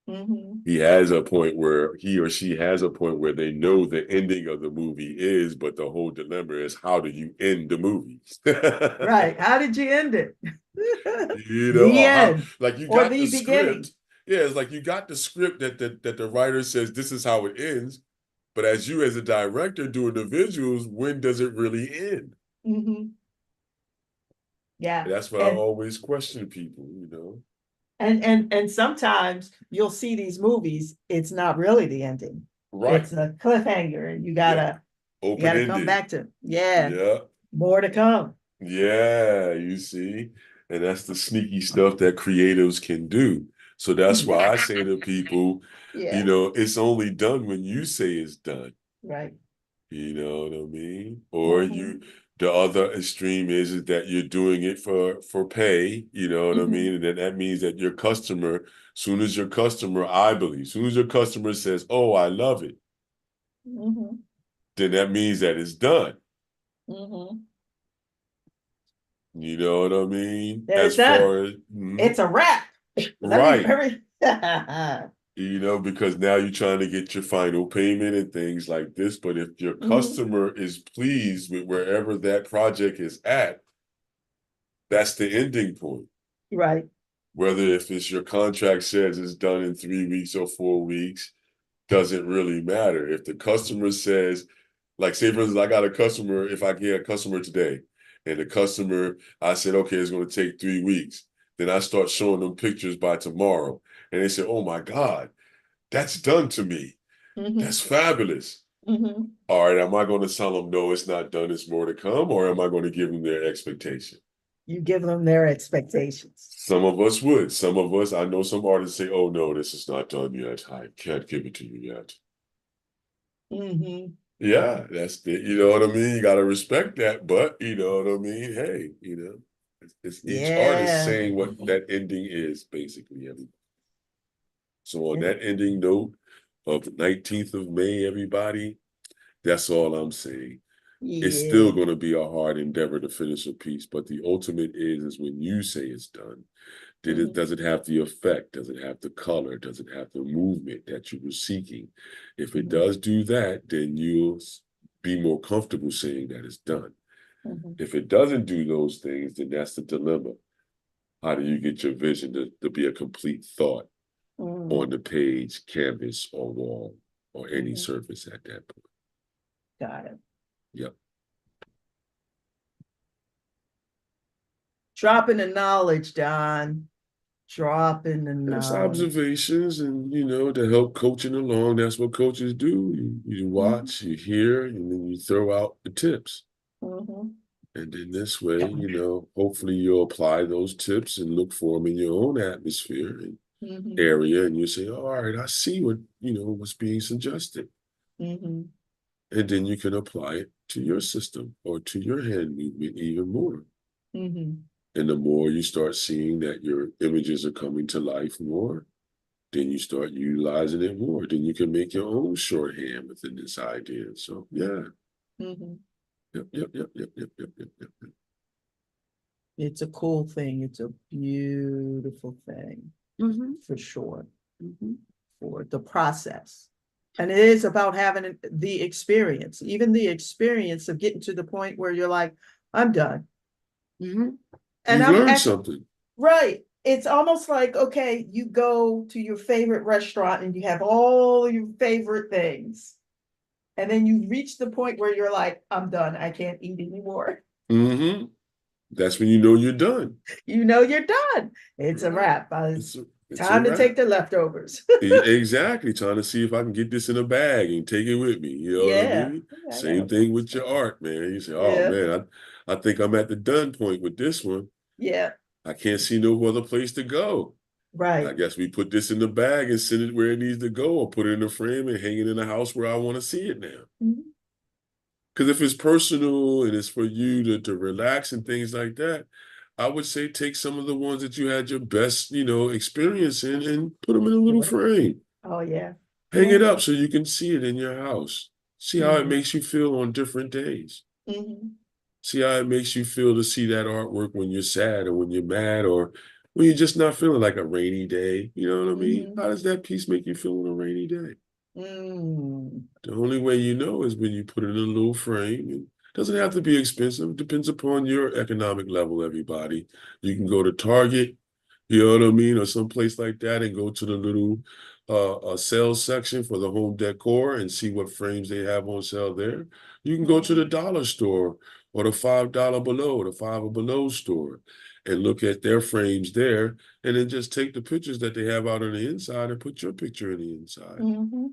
Mm-hmm. he has a point where he or she has a point where they know the ending of the movie is, but the whole dilemma is how do you end the movie? Right. How did you end it? You know, The or how end like you or got the the beginning. script. Yeah, it's like you got the script that the writer says this is how it ends. But as you as a director doing the visuals, when does it really end? Mm-hmm. Yeah. And that's what I And always question people, you know. and sometimes you'll see these movies, it's not really the ending. Right. It's a cliffhanger, and you Yeah. gotta come Open-ended. back to, yeah, Yeah. more to come. Yeah, you see. And that's the sneaky stuff that creatives can do. So that's why I say to people, you Yeah, know, it's only done when you say it's done. right. You know what I mean? Or Mhm. The other extreme is that you're doing it for pay, you know what I Mm-hmm. mean? And then that means that your customer, soon as your customer, I believe, soon as your customer says, "Oh, I love it," Mm-hmm. then that means that it's done. Mm-hmm. You know what I mean? They're As done. far as It's a wrap. right, Mm-hmm. because now you're trying to get your final payment and things like this. But if your customer is pleased with wherever that project is at, that's the ending point. Right. Whether if it's your contract says it's done in 3 weeks or 4 weeks, doesn't really matter. If the customer says, like, say for instance, I got a customer, if I get a customer today, and the customer, I said, okay, it's going to take 3 weeks. Then I start showing them pictures by tomorrow. And they say, oh my God, that's done to me. Mm-hmm. That's fabulous. Mm-hmm. All right, am I going to tell them, no, it's not done, it's more to come, or am I going to give them their expectation? You give them their expectations. Some of us would. Some of us, I know some artists say, oh no, this is not done yet. I can't give it to you yet. Mm-hmm. Yeah, that's the, you know what I mean? You got to respect that, but you know what I mean? Hey, it's each artist Yeah. saying what that ending is, basically. So on Yeah. that ending note of the 19th of May, everybody, that's all I'm saying. It's still Yeah. going to be a hard endeavor to finish a piece, but the ultimate is when you say it's done. Mm-hmm. Does it have the effect? Does it have the color? Does it have the movement that you were seeking? If it Mm-hmm. does do that, then you'll be more comfortable saying that it's done. Mm-hmm. If it doesn't do those things, then that's the dilemma. How do you get your vision to be a complete thought Mm-hmm. on the page, canvas, or wall, or any Mm-hmm. surface at that point? Got it. Yep. Dropping the knowledge, Don. Dropping the That's knowledge. observations and, to help coaching along. That's what coaches do. You Mm-hmm. watch, you hear, and then you throw out the tips. Mm-hmm. And in this way, hopefully you'll apply those tips and look for them in your own atmosphere and Mm-hmm. area. And you say, all right, I see what's being suggested. Mm-hmm. And then you can apply it to your system or to your hand movement even more. Mm-hmm. And the more you start seeing that your images are coming to life more, then you start utilizing it more. Then you can make your own shorthand within this idea. So yeah. Mm-hmm. Yep, yep, yep, yep, yep, yep, yep, yep. It's a cool thing. It's a beautiful thing Mm-hmm. for sure. Mm-hmm. For the process. And it is about having the experience, even the experience of getting to the point where you're like, I'm done. Mm-hmm. And You've I'm learned actually something. right. It's almost like, okay, you go to your favorite restaurant and you have all your favorite things. And then you reach the point where you're like, I'm done. I can't eat anymore. Mm-hmm. That's when you know you're done. You know you're done. It's a Right. wrap. It's a Time to take wrap. the leftovers. Exactly. Trying to see if I can get this in a bag and take it with me. You know what I Yeah. mean? I got a Same thing box. with your art, man. You say, oh Yeah. man, I think I'm at the done point with this one. Yeah. I can't see no other place to go. I Right. guess we put this in the bag and send it where it needs to go, or put it in a frame and hang it in the house where I want to see it now. Mhm. Because if it's personal and it's for you to relax and things like that, I would say take some of the ones that you had your best, experience in and put them in a little frame. Oh yeah. Hang Yeah. it up so you can see it in your house. See how it Mm-hmm. makes you feel on different days. Mm-hmm. See how it makes you feel to see that artwork when you're sad or when you're mad or when you're just not feeling like a rainy day. You know what I mean? Mm-hmm. How does that piece make you feel on a rainy day? Mm. The only way you know is when you put it in a little frame. And it doesn't have to be expensive. It depends upon your economic level, everybody. You can go to Target, you know what I mean, or someplace like that and go to the little sales section for the home decor and see what frames they have on sale there. You can go to Mm-hmm. the dollar store or the $5 below, the five or below store and look at their frames there and then just take the pictures that they have out on the inside and put your picture in the inside. Mm-hmm.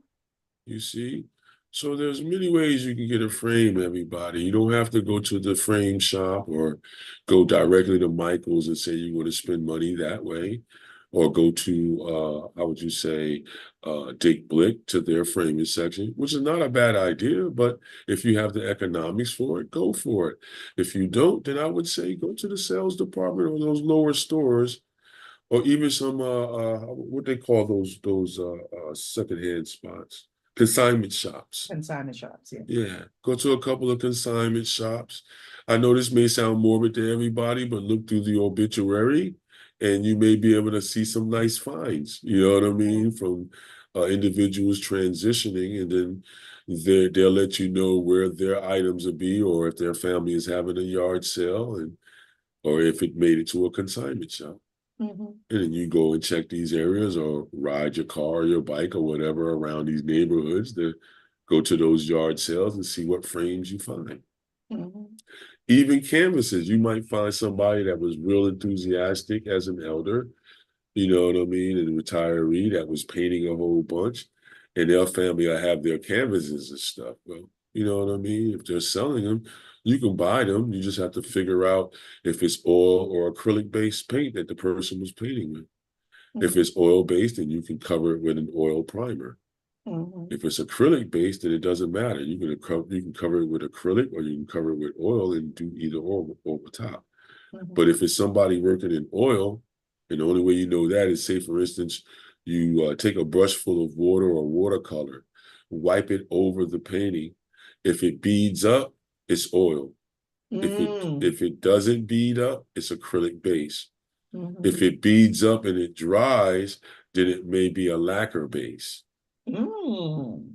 You see? So there's many ways you can get a frame, everybody. You don't have to go to the frame shop or go directly to Michael's and say you want to spend money that way. or go to how would you say Dick Blick to their framing section, which is not a bad idea, but if you have the economics for it, go for it. If you don't, then I would say go to the sales department or those lower stores, or even some what they call those secondhand spots, consignment shops. Consignment shops, yeah. Yeah, go to a couple of consignment shops. I know this may sound morbid to everybody, but look through the obituary and you may be able to see some nice finds, you know what I mean, from individuals transitioning, and then they'll let you know where their items will be, or if their family is having a yard sale, and or if it made it to a consignment shop. Mm-hmm. And then you go and check these areas or ride your car or your bike or whatever around these neighborhoods to go to those yard sales and see what frames you find. Mm-hmm. Even canvases, you might find somebody that was real enthusiastic as an elder, you know what I mean, and a retiree that was painting a whole bunch, and their family will have their canvases and stuff. Well, you know what I mean? If they're selling them, you can buy them. You just have to figure out if it's oil or acrylic-based paint that the person was painting with. If Mm-hmm. it's oil-based, then you can cover it with an oil primer. Mm-hmm. If it's acrylic-based, then it doesn't matter. You can cover it with acrylic, or you can cover it with oil and do either or over top. Mm-hmm. But if it's somebody working in oil, and the only way you know that is, say, for instance, you take a brush full of water or watercolor, wipe it over the painting. If it beads up, it's oil. Mm-hmm. If it doesn't bead up, it's acrylic base. Mm-hmm. If it beads up and it dries, then it may be a lacquer base, Mm-hmm.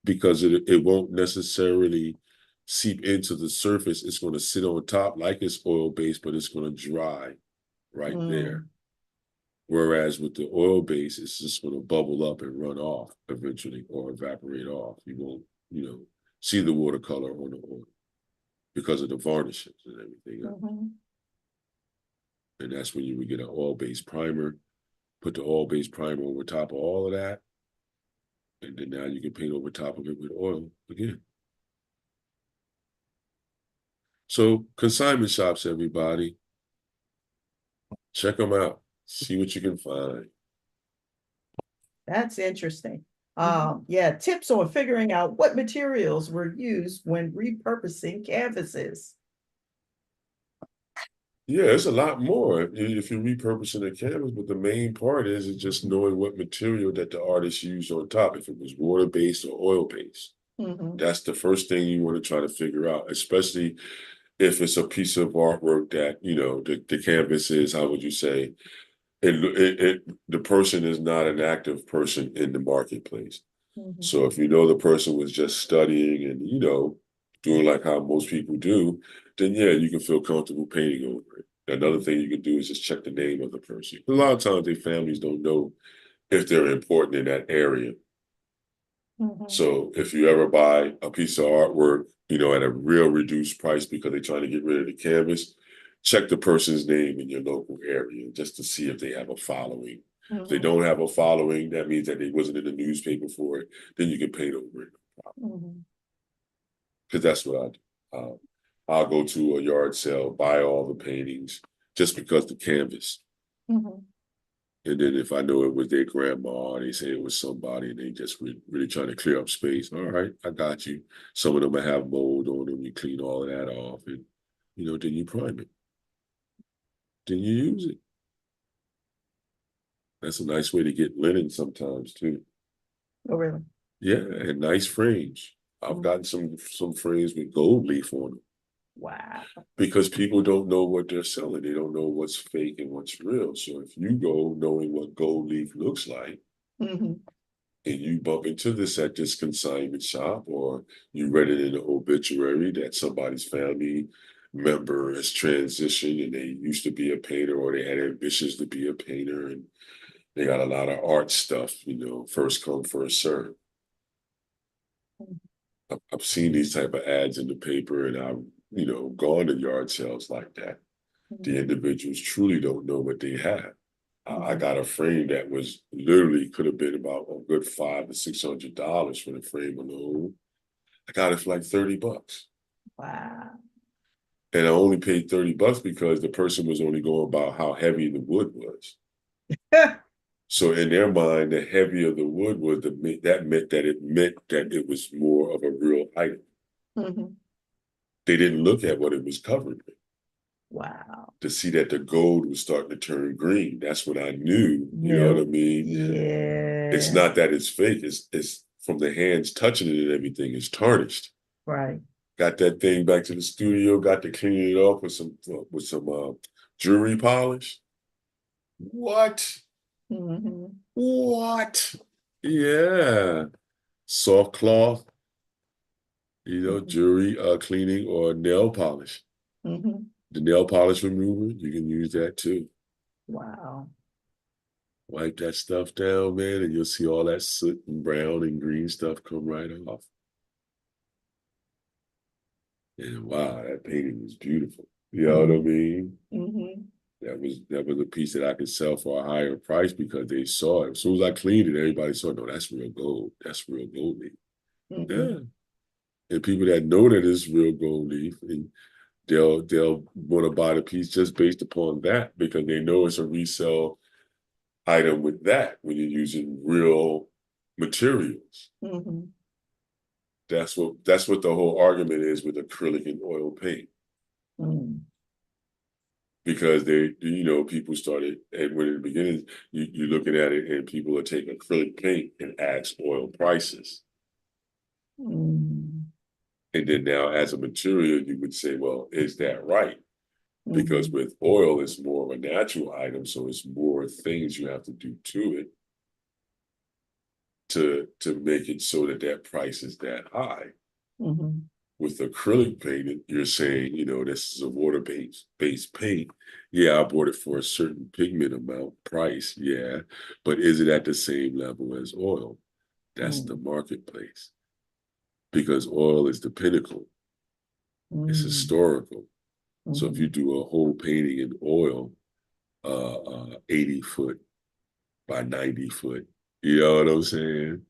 because it won't necessarily seep into the surface. It's going to sit on top like it's oil based, but it's going to dry right there. Whereas with the oil base, it's just going to bubble up and run off eventually, or evaporate off. You won't, you know, see the watercolor on the oil because of the varnishes and everything. Mm-hmm. And that's when you would get an oil-based primer, put the oil-based primer over top of all of that, and then now you can paint over top of it with oil again. So consignment shops, everybody, check them out. See what you can find. That's interesting. Mhm. Yeah, tips on figuring out what materials were used when repurposing canvases. Yeah, it's a lot more if you're repurposing a canvas, but the main part is just knowing what material that the artist used on top, if it was water-based or oil-based. Mm-hmm. That's the first thing you want to try to figure out, especially if it's a piece of artwork that, you know, the canvas is, how would you say, the person is not an active person in the marketplace. Mm-hmm. So if you know the person was just studying and, you know, doing like how most people do, then yeah, you can feel comfortable painting over it. Another thing you can do is just check the name of the person. A lot of times their families don't know if they're important in that area. Mm-hmm. So if you ever buy a piece of artwork, you know, at a real reduced price because they're trying to get rid of the canvas, check the person's name in your local area just to see if they have a following. If they Mm-hmm. don't have a following, that means that they wasn't in the newspaper for it. Then you can paint over it, Mm-hmm. because that's what I do. I'll go to a yard sale, buy all the paintings just because the canvas. Mm-hmm. And then if I know it was their grandma, they say it was somebody, and they just really trying to clear up space. All right, I got you. Some of them will have mold on them. You clean all of that off, and you know, then you prime it. Then you use it. That's a nice way to get linen sometimes too. Oh, really? Yeah, and nice frames. I've Mm-hmm. gotten some frames with gold leaf on them, Wow. because people don't know what they're selling. They don't know what's fake and what's real. So if you go knowing what gold leaf looks like, Mm-hmm. and you bump into this at this consignment shop, or you read it in an obituary that somebody's family member has transitioned and they used to be a painter, or they had ambitions to be a painter, and they got a lot of art stuff, you know, first come, first serve. I've seen these type of ads in the paper, and I've, you know, gone to yard sales like that. The Mm-hmm. individuals truly don't know what they have. I Mm-hmm. got a frame that was literally could have been about a good $500 to $600 for the frame alone. I got it for like $30. Wow. And I only paid $30 because the person was only going about how heavy the wood was. So in their mind, the heavier the wood was, that meant that it was more of a real item. Mhm. They didn't look at what it was covered with Wow. to see that the gold was starting to turn green. That's when I knew, you know what I No. mean? It's Yeah. not that it's fake. It's from the hands touching it and everything is tarnished. Right. Got that thing back to the studio. Got to clean it off with some jewelry polish. What? Hmm. What? Yeah. Soft cloth, Hmm. jewelry cleaning or nail polish. Hmm. The nail polish remover, you can use that too. Wow. Wipe that stuff down, man, and you'll see all that soot and brown and green stuff come right off. And wow, that painting was beautiful. You know what I Hmm. mean? Hmm. That was a piece that I could sell for a higher price because they saw it. As soon as I cleaned it, everybody saw, no, that's real gold. That's real gold leaf. Hmm. Yeah. And people that know that it's real gold leaf, and they'll want to buy the piece just based upon that because they know it's a resale item with that when you're using real materials. Hmm. That's what the whole argument is with acrylic and oil paint. Hmm. Because people started, and when in the beginning, you're looking at it and people are taking acrylic paint and ask oil prices. Hmm. And then now as a material, you would say, well, is that right? Because Hmm. with oil, it's more of a natural item, so it's more things you have to do to it to make it so that that price is that high. Hmm. With acrylic paint, you're saying, this is a water-based paint. Yeah, I bought it for a certain pigment amount price, yeah, but is it at the same level as oil? That's the Hmm. marketplace. Because oil is the pinnacle. It's Hmm. historical. So if you Hmm. do a whole painting in oil, 80 foot by 90 foot, you know what I'm saying?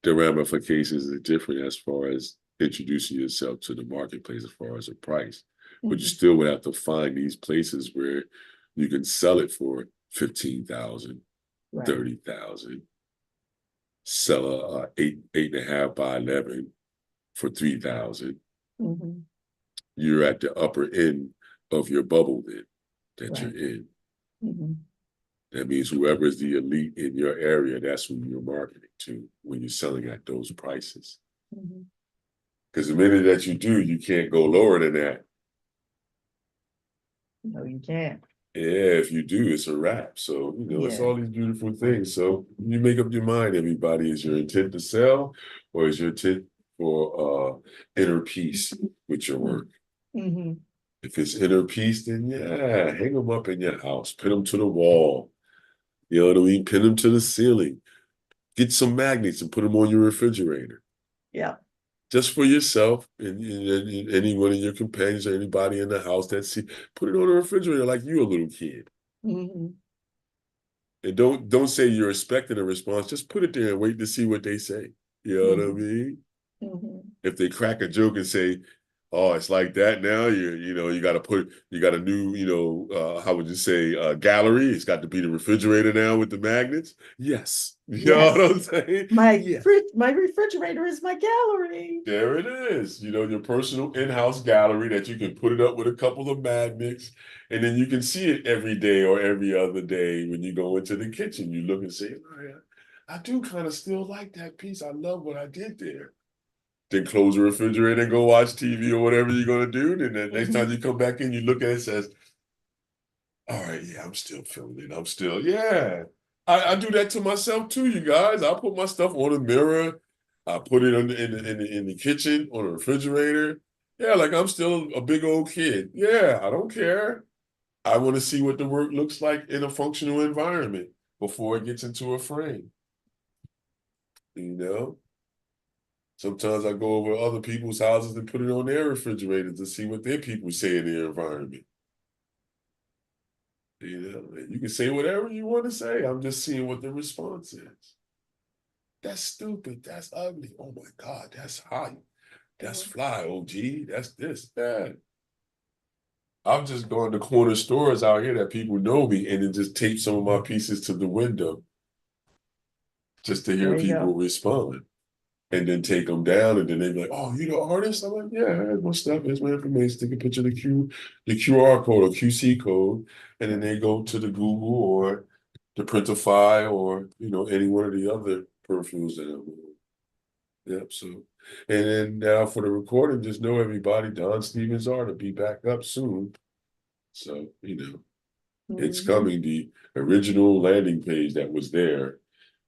The ramifications are different as far as introducing yourself to the marketplace as far as a price. But you Hmm. still would have to find these places where you can sell it for 15,000, Right. 30,000, sell a eight and a half by 11 for 3,000. Hmm. You're at the upper end of your bubble then that you're Right. in. Hmm. That means whoever is the elite in your area, that's who you're marketing to when you're selling at those prices. Hmm. Because the minute that you do, you can't go lower than that. No, you can't. Yeah, if you do, it's a wrap. So, it's Yeah. all these beautiful things. So you make up your mind, everybody. Is your intent to sell or is your intent for inner peace with your work? Hmm. If it's inner peace, then yeah, hang them up in your house, pin them to the wall. You know what I mean? Pin them to the ceiling. Get some magnets and put them on your refrigerator. Yeah. Just for yourself and any one of your companions or anybody in the house that see, put it on the refrigerator like you a little kid. Hmm. And don't say you're expecting a response. Just put it there and wait to see what they say. You know what I Hmm. mean? Hmm. If they crack a joke and say, "Oh, it's like that now," you got a new, how would you say, gallery? It's got to be the refrigerator now with the magnets. Yes, you know what Yes. I'm saying? My Yeah. my refrigerator is my gallery. There it is. Your personal in-house gallery that you can put it up with a couple of magnets, and then you can see it every day or every other day when you go into the kitchen. You look and say, "Oh, yeah, I do kind of still like that piece. I love what I did there." Then close the refrigerator and go watch TV or whatever you're gonna do. Then the next time Hmm. you come back in, you look at it and says, "All right, yeah, I'm still feeling it. I'm still, yeah." I do that to myself too, you guys. I put my stuff on the mirror. I put it in the kitchen on the refrigerator. Yeah, like I'm still a big old kid. Yeah, I don't care. I want to see what the work looks like in a functional environment before it gets into a frame. You know, sometimes I go over other people's houses and put it on their refrigerator to see what their people say in their environment. And you can say whatever you want to say. I'm just seeing what the response is. That's stupid. That's ugly. Oh my God, that's hot. That's Hmm. fly. Oh gee, that's this, that. I'm just going to corner stores out here that people know me and then just tape some of my pieces to the window just to hear There you people go. respond. And then take them down, and then they be like, "Oh, you the artist?" I'm like, "Yeah, here's my stuff. Here's my information. Take a picture of the QR code or QC code, and then they go to the Google or the Printify or any one of the other perfumes that I'm on. Yep. So, and then now for the recording, just know everybody, Don Stevens Art will be back up soon. So it's Mhm. coming. The original landing page that was there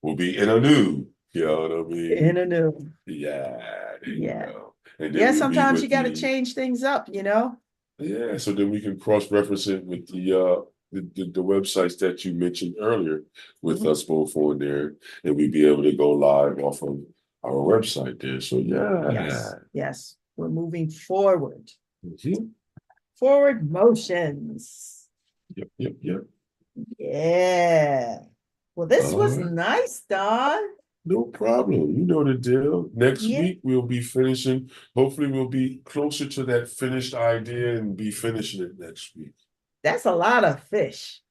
will be in a new. You know what I In mean? a new. Yeah, there you Yeah. go. And then Yeah, we'll be sometimes you with got to the change things up. yeah, so then we can cross-reference it with the websites that you mentioned earlier with Mhm. us both on there, and we'd be able to go live off of our website there. So yeah. Yes, yes. We're moving forward. Mhm. Forward motions. Yep, yep, yep. Yeah. Well, this All was right. nice, Don. No problem. You know the deal. Next Yeah, week we'll be finishing. Hopefully we'll be closer to that finished idea and be finishing it next week. that's a lot of fish.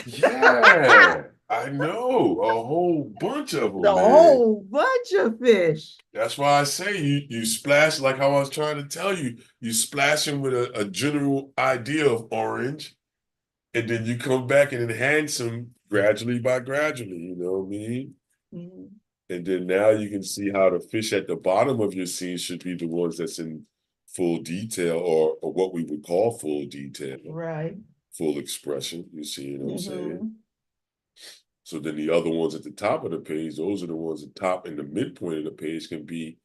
Yeah, I know. A whole bunch of The them, man. whole bunch of fish. That's why I say you splash like how I was trying to tell you. You splash them with a general idea of orange, and then you come back and enhance them gradually by gradually, you know what I mean? Mhm. And then now you can see how the fish at the bottom of your scene should be the ones that's in full detail or what we would call full detail, Right. full expression. You see what I'm saying? Hmm. So then the other ones at the top of the page, those are the ones at the top and the midpoint of the page can be,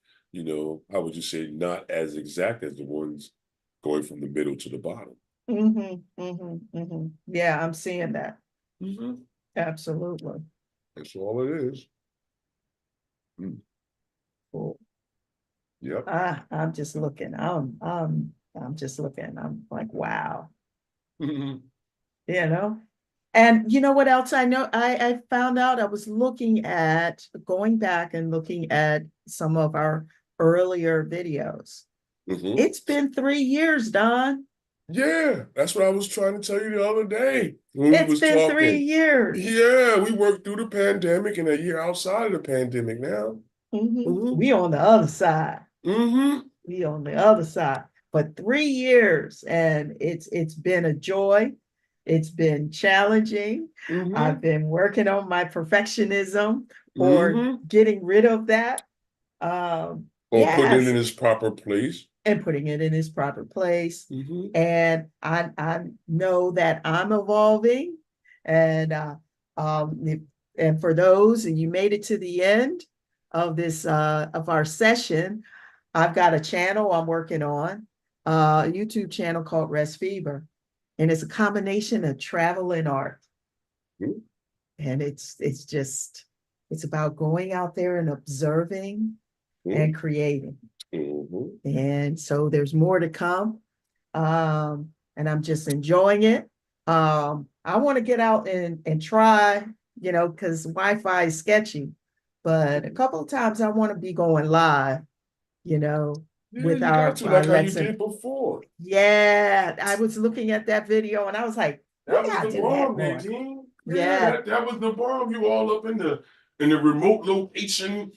how would you say, not as exact as the ones going from the middle to the bottom. Yeah, I'm seeing that. Hmm. Absolutely. That's all it is. Mm. Cool. Yep. I'm just looking. I'm just looking. I'm like, wow. You know? And you know what else I know? I found out I was looking at going back and looking at some of our earlier videos. Hmm. It's been 3 years, Don. Yeah, that's what I was trying to tell you the other day when we It's was been three talking. years. Yeah, we worked through the pandemic and a year outside of the pandemic now. Hmm. We on the other side. Hmm. We on the other side. But 3 years, and it's been a joy. It's been challenging. I've Hmm. been working on my perfectionism or Hmm. getting rid of that. Um, Or putting it yes, in its proper place. and putting it in its proper place. Hmm. And I know that I'm evolving, and and for those, and you made it to the end of this of our session, I've got a channel I'm working on, a YouTube channel called Rest Fever, and it's a combination of travel and art, and it's about going out there and observing and Hmm. creating. Hmm. And so there's more to come. And I'm just enjoying it. I want to get out and try, because Wi-Fi is sketchy, but a couple of times I want to be going live, you know, Yeah, with you got to, our like how you lesson. did before. Yeah, I was looking at that video and I was like, we That was the gotta do that bomb, more. Nadine. Yeah, Yeah, that was the bomb. You all up in the remote location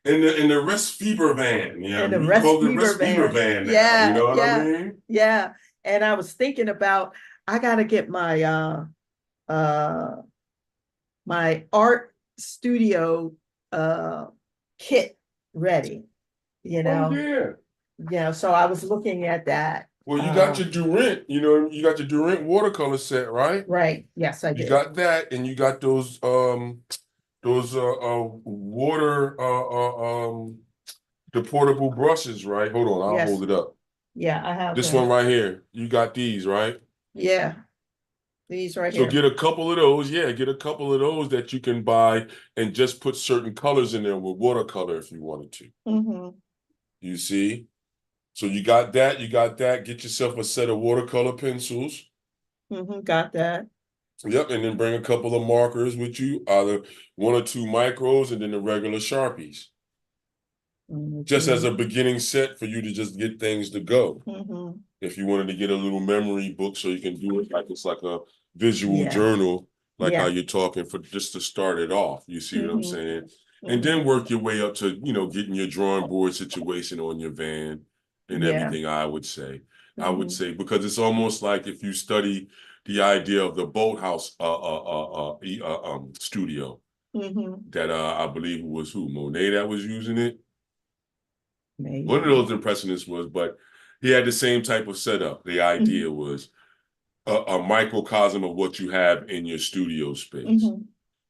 in the rest fever van. Yeah, in the we rest call it fever rest fever van. van now. You Yeah, know what I yeah, mean? yeah. And I was thinking about I gotta get uh my art studio uh kit ready, you Oh know. yeah. So I was looking at that. Well, you got your Durant. You got your Durant watercolor set, right? Right. Yes, I You do. got that, and you got those water the portable brushes, right? Hold on, I'll Yes. hold it up. Yeah, I have This one them. right here. You got these, right? Yeah, these right So here. get a couple of those. Yeah, get a couple of those that you can buy and just put certain colors in there with watercolor if you wanted to. Mm-hmm. You see? So you got that, you got that. Get yourself a set of watercolor pencils. Mm-hmm. Got that. Yep, and then bring a couple of markers with you, either one or two micros and then the regular Sharpies. just as Mhm. a beginning set for you to just get things to go. Mhm. If you wanted to get a little memory book so you can do it like it's like a visual Yeah. journal, like how Yeah. you're talking, for just to start it off. You see what I'm Mhm. saying? And then Mhm. work your way up to, getting your drawing board situation on your van and Yeah. everything, I would say. I would Mhm. say, because it's almost like if you study the idea of the boathouse studio Mhm. that I believe it was who, Monet, that was using it. One of Maybe. those impressionists was, but he had the same type of setup. The idea Mhm. was a microcosm of what you have in your studio space. Mhm.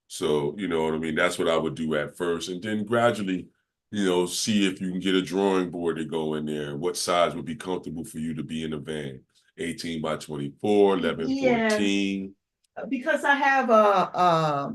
So, you know what I mean? That's what I would do at first. And then gradually, see if you can get a drawing board to go in there. What size would be comfortable for you to be in a van? 18 by 24, 11, Yeah, 14. because I have a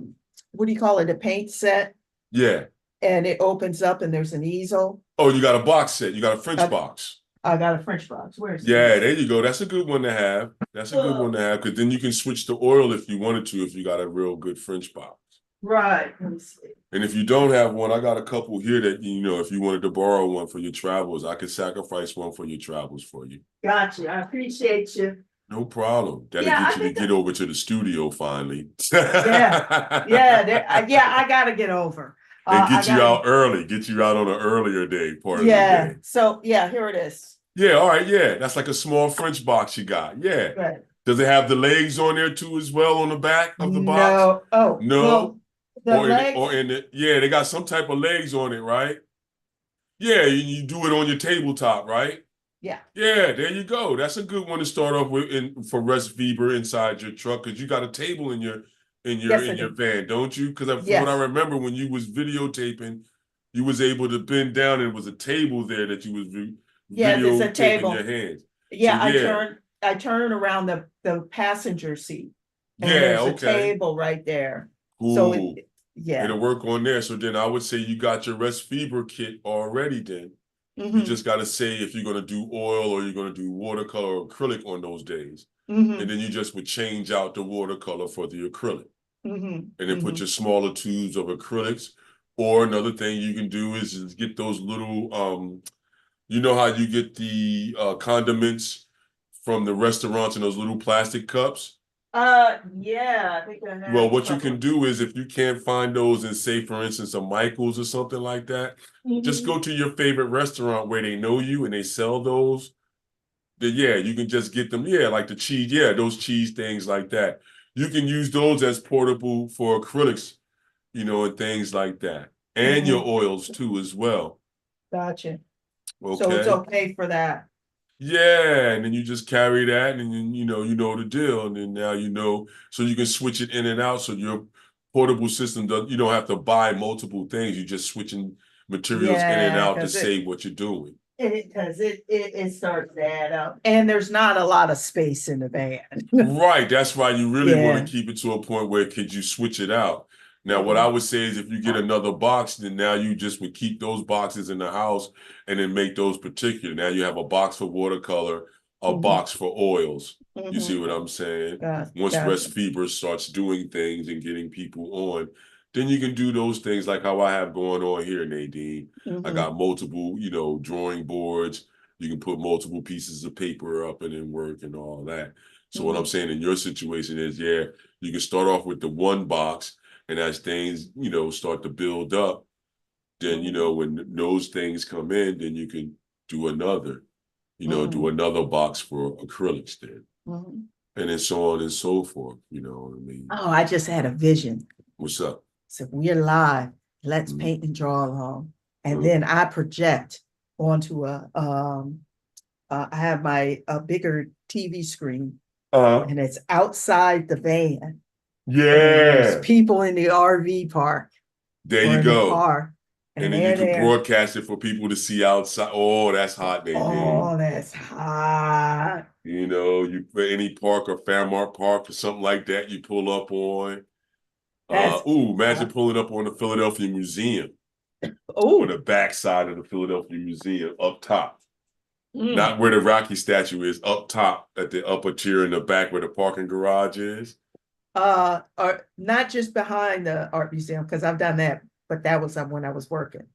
what do you call it, a paint set, Yeah. and it opens up and there's an easel. Oh, you got a box set. You got a French I, box. I got a French box. Where's the Yeah, easel? there you go. That's a good one to have. That's a good one Oh, to have, because then you can switch to oil if you wanted to, if you got a real good French box. right. Let me see. And if you don't have one, I got a couple here that, if you wanted to borrow one for your travels, I could sacrifice one for your travels for you. Gotcha. I appreciate you. No problem. That'll Yeah, get I you to think. get over to the studio finally. Yeah, yeah, yeah. I gotta get over. And I get you gotta. out early, get you out on an earlier day, part of the Yeah. day. So yeah, here it is. Yeah, all right, yeah. That's like a small French box you got. Yeah. Right. Does it have the legs on there too as well on the back of the box? No. Oh No. well, the Or in it, legs. yeah, they got some type of legs on it, right? Yeah, you do it on your tabletop, right? Yeah. Yeah, there you go. That's a good one to start off with for rest Weber inside your truck, because you got a table in your Yes, I in your do. van, don't you? Because from what I Yes. remember, when you was videotaping, you was able to bend down and it was a table there that you was Yes, it's a videotaping your table. hands. So Yeah, yeah, I turn around the passenger seat, and yeah, there's a okay, table right there. So cool. yeah. It'll work on there. So then I would say you got your rest Weber kit already. Then you Mm-hmm. just got to say if you're gonna do oil or you're gonna do watercolor or acrylic on those days. And Mm-hmm. then you just would change out the watercolor for the acrylic, and Mm-hmm. then put Mm-hmm. your smaller tubes of acrylics. Or another thing you can do is get those little, you know how you get the condiments from the restaurants in those little plastic cups? Yeah, I think I Well, have a what you can couple. do is, if you can't find those in, say, for instance, a Michael's or something like that, just Mm-hmm. go to your favorite restaurant where they know you and they sell those. Then yeah, you can just get them. Yeah, like the cheese. Yeah, those cheese things like that. You can use those as portable for acrylics, and things like that. And your Mm-hmm. oils too as well. Gotcha. So it's Okay. okay for that. Yeah, and then you just carry that, and then you know the deal, and then now so you can switch it in and out, so your portable system does you don't have to buy multiple things. You're just switching materials in and Yeah, out to because save what you're doing. it starts to add up, and there's not a lot of space in the van. Right. That's why you really want to Yeah. keep it to a point where could you switch it out. Now, what I Mhm. would say is, if you get another box, then now you just would keep those boxes in the house and then make those particular. Now you have a box for watercolor, a Mhm. box for oils. You see Mhm. what I'm saying? Once Gotcha. Rest Fever starts doing things and getting people on, then you can do those things like how I have going on here, Nadine. I Mhm. got multiple, drawing boards. You can put multiple pieces of paper up and then work and all that. So what I'm Mhm. saying in your situation is, yeah, you can start off with the one box, and as things, start to build up, then, Mhm. when those things come in, then you can do another, do Mhm. another box for acrylics then, Mhm. and then so on and so forth. You know what I mean? Oh, I just had a vision. What's up? So we're live. Let's Mhm. paint and draw along, and Uh, then I project onto I have my a bigger TV screen, uh, and it's outside the van, and there's yeah, people in the RV park there or you in the go. car, and And then you they're could there. broadcast it for people to see outside. Oh, that's hot, Nadine. Oh, that's hot. You for any park or Fairmont Park or something like that, you pull up on. That's Imagine hot. pulling up on the Philadelphia Museum, on Oh, the backside of the Philadelphia Museum, up top. mm. Not where the Rocky statue is, up top at the upper tier in the back where the parking garage is. Or not just behind the art museum because I've done that, but that was when I was working.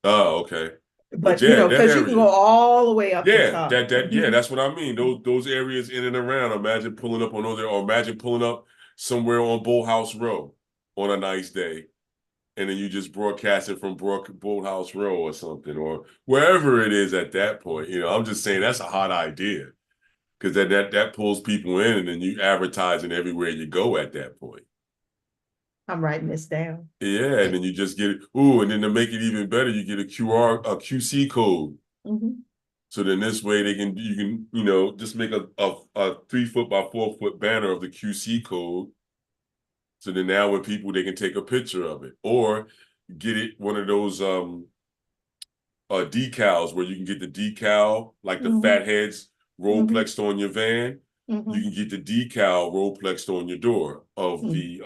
Oh, okay. But But yeah, that because you can go area. all the way up the Yeah, top. yeah, that's what I mean. Those areas in and around. Imagine pulling up on other, or imagine pulling up somewhere on Bullhouse Row on a nice day, and then you just broadcast it from Bullhouse Row or something, or wherever it is at that point. I'm just saying that's a hot idea because that pulls people in, and then you advertising everywhere you go at that point. I'm writing this down. Yeah, and then you just get it. Ooh, and then to make it even better, you get a QC code. Mhm. So then this way you can, just make a 3 foot by 4 foot banner of the QC code. So then now when people they can take a picture of it, or get it one of those decals where you can get the decal, like the Mhm. fat heads Mhm. rollplexed on your van. You Mhm. can get the decal rollplexed on your door of Mhm. the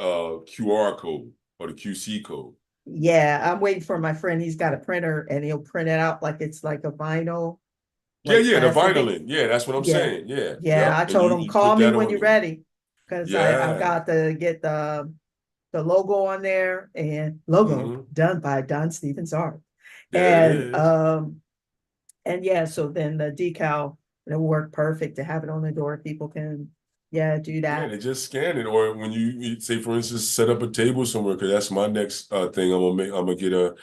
QR code or the QC code. Yeah, I'm waiting for my friend. He's got a printer and he'll print it out like it's like a vinyl, Yeah, like yeah, the plastic thing. vinyl. Yeah, that's what I'm Yeah. saying. Yeah, Yeah. yep. I And told you him, you put call me that when on you're there. ready. Because I've Yeah. got to get the logo on there, and logo Hmm. done by Don Stevens Art. There it And is. yeah, so then the decal, it'll work perfect to have it on the door. People can, yeah, do Yeah, that. they just scan it. Or when you say, for instance, set up a table somewhere, because that's my next thing. I'm gonna get a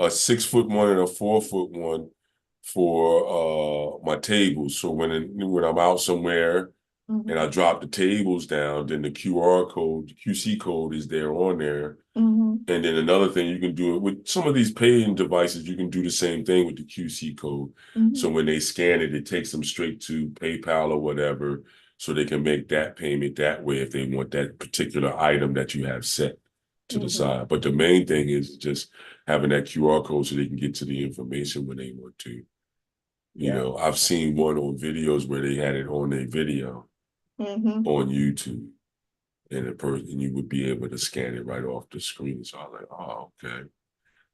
6 foot one and a 4 foot one for my tables. So when I'm out somewhere and I Mhm. drop the tables down, then the QR code, the QC code is there on there. Mhm. And then another thing you can do it with some of these paying devices, you can do the same thing with the QC code. So Mhm. when they scan it, it takes them straight to PayPal or whatever, so they can make that payment that way if they want that particular item that you have set to the Mhm. side. But the main thing is just having that QR code so they can get to the information when they want to. Yeah. I've seen one on videos where they had it on a video Mhm. on YouTube, and you would be able to scan it right off the screen. So I was like, oh, okay.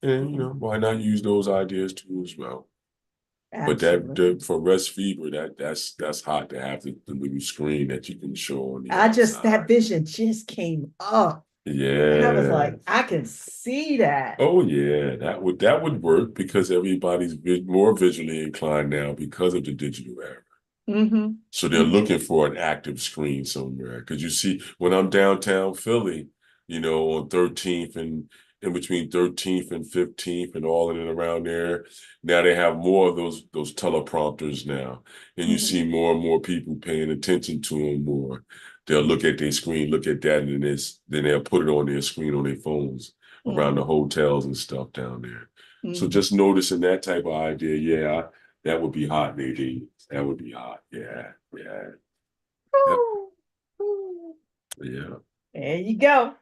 And why not use those ideas too as well? But Absolutely. for rest fever, that's hot to have the little screen that you can show on the That outside. vision just came up. And I was Yeah. like, I can see that. Oh yeah, that would work because everybody's more visually inclined now because of the digital era. Mm-hmm. So they're Mm-hmm. looking for an active screen somewhere. Because you see, when I'm downtown Philly, on 13th and in between 13th and 15th and all in and around there, now they have more of those teleprompters now. And you Mm-hmm. see more and more people paying attention to them more. They'll look at their screen, look at that, and then they'll put it on their screen on their phones around the Mm-hmm. hotels and stuff down there. So Mm-hmm. just noticing that type of idea, yeah, that would be hot, Nadine. That would be hot. Yeah, yeah, yep, Ooh, ooh. yeah. There you go.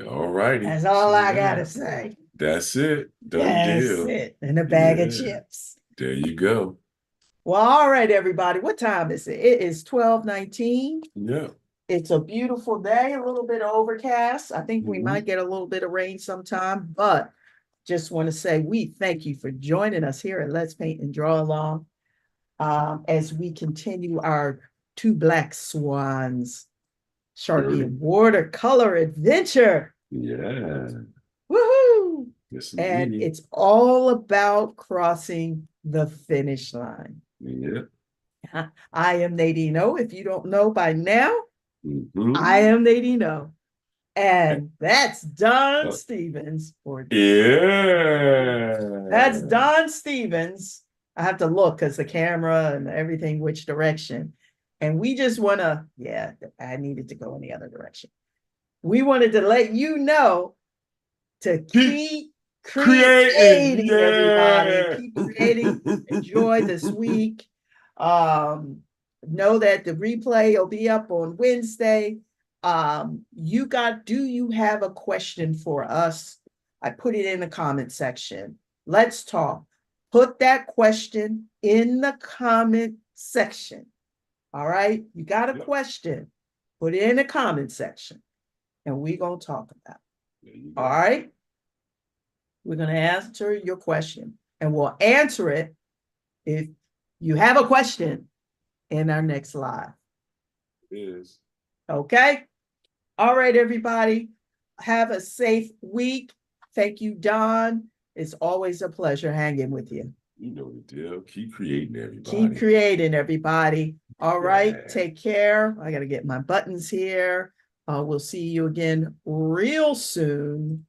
All righty. That's So all I yeah, gotta say. that's it. Done That's deal. it. And a bag of Yeah, chips. there you go. Well, all right, everybody. What time is it? It is 12:19. Yeah. It's a beautiful day, a little bit overcast. I think we Hmm. might get a little bit of rain sometime, but just want to say we thank you for joining us here at Let's Paint and Draw Along, as we continue our Two Black Swans Sharpie Sure. and watercolor adventure. Yeah. Woohoo! Yes, And indeed. it's all about crossing the finish line. Yeah. I am Nadine O. If you don't know by now, I Hmm. am Nadine O. And that's Don Uh, Stevens for that's yeah. Don Stevens. I have to look because the camera and everything, which direction. And we just want to, yeah, I needed to go in the other direction. We wanted to let you know to Keep keep creating. creating, everybody. Yeah. Keep creating. Enjoy this week. Um, know that the replay will be up on Wednesday. Do you have a question for us? I put it in the comment section. Let's talk. Put that question in the comment section. All right. You got a Yep. question, put it in the comment section and we're going to talk about There you it. All go. right. We're going to answer your question and we'll answer it if you have a question in our next live. It is. Okay. All right, everybody. Have a safe week. Thank you, Don. It's always a pleasure hanging with you. You know the deal. Keep creating, Keep everybody. creating, everybody. All right, Yeah. take care. I got to get my buttons here. We'll see you again real soon.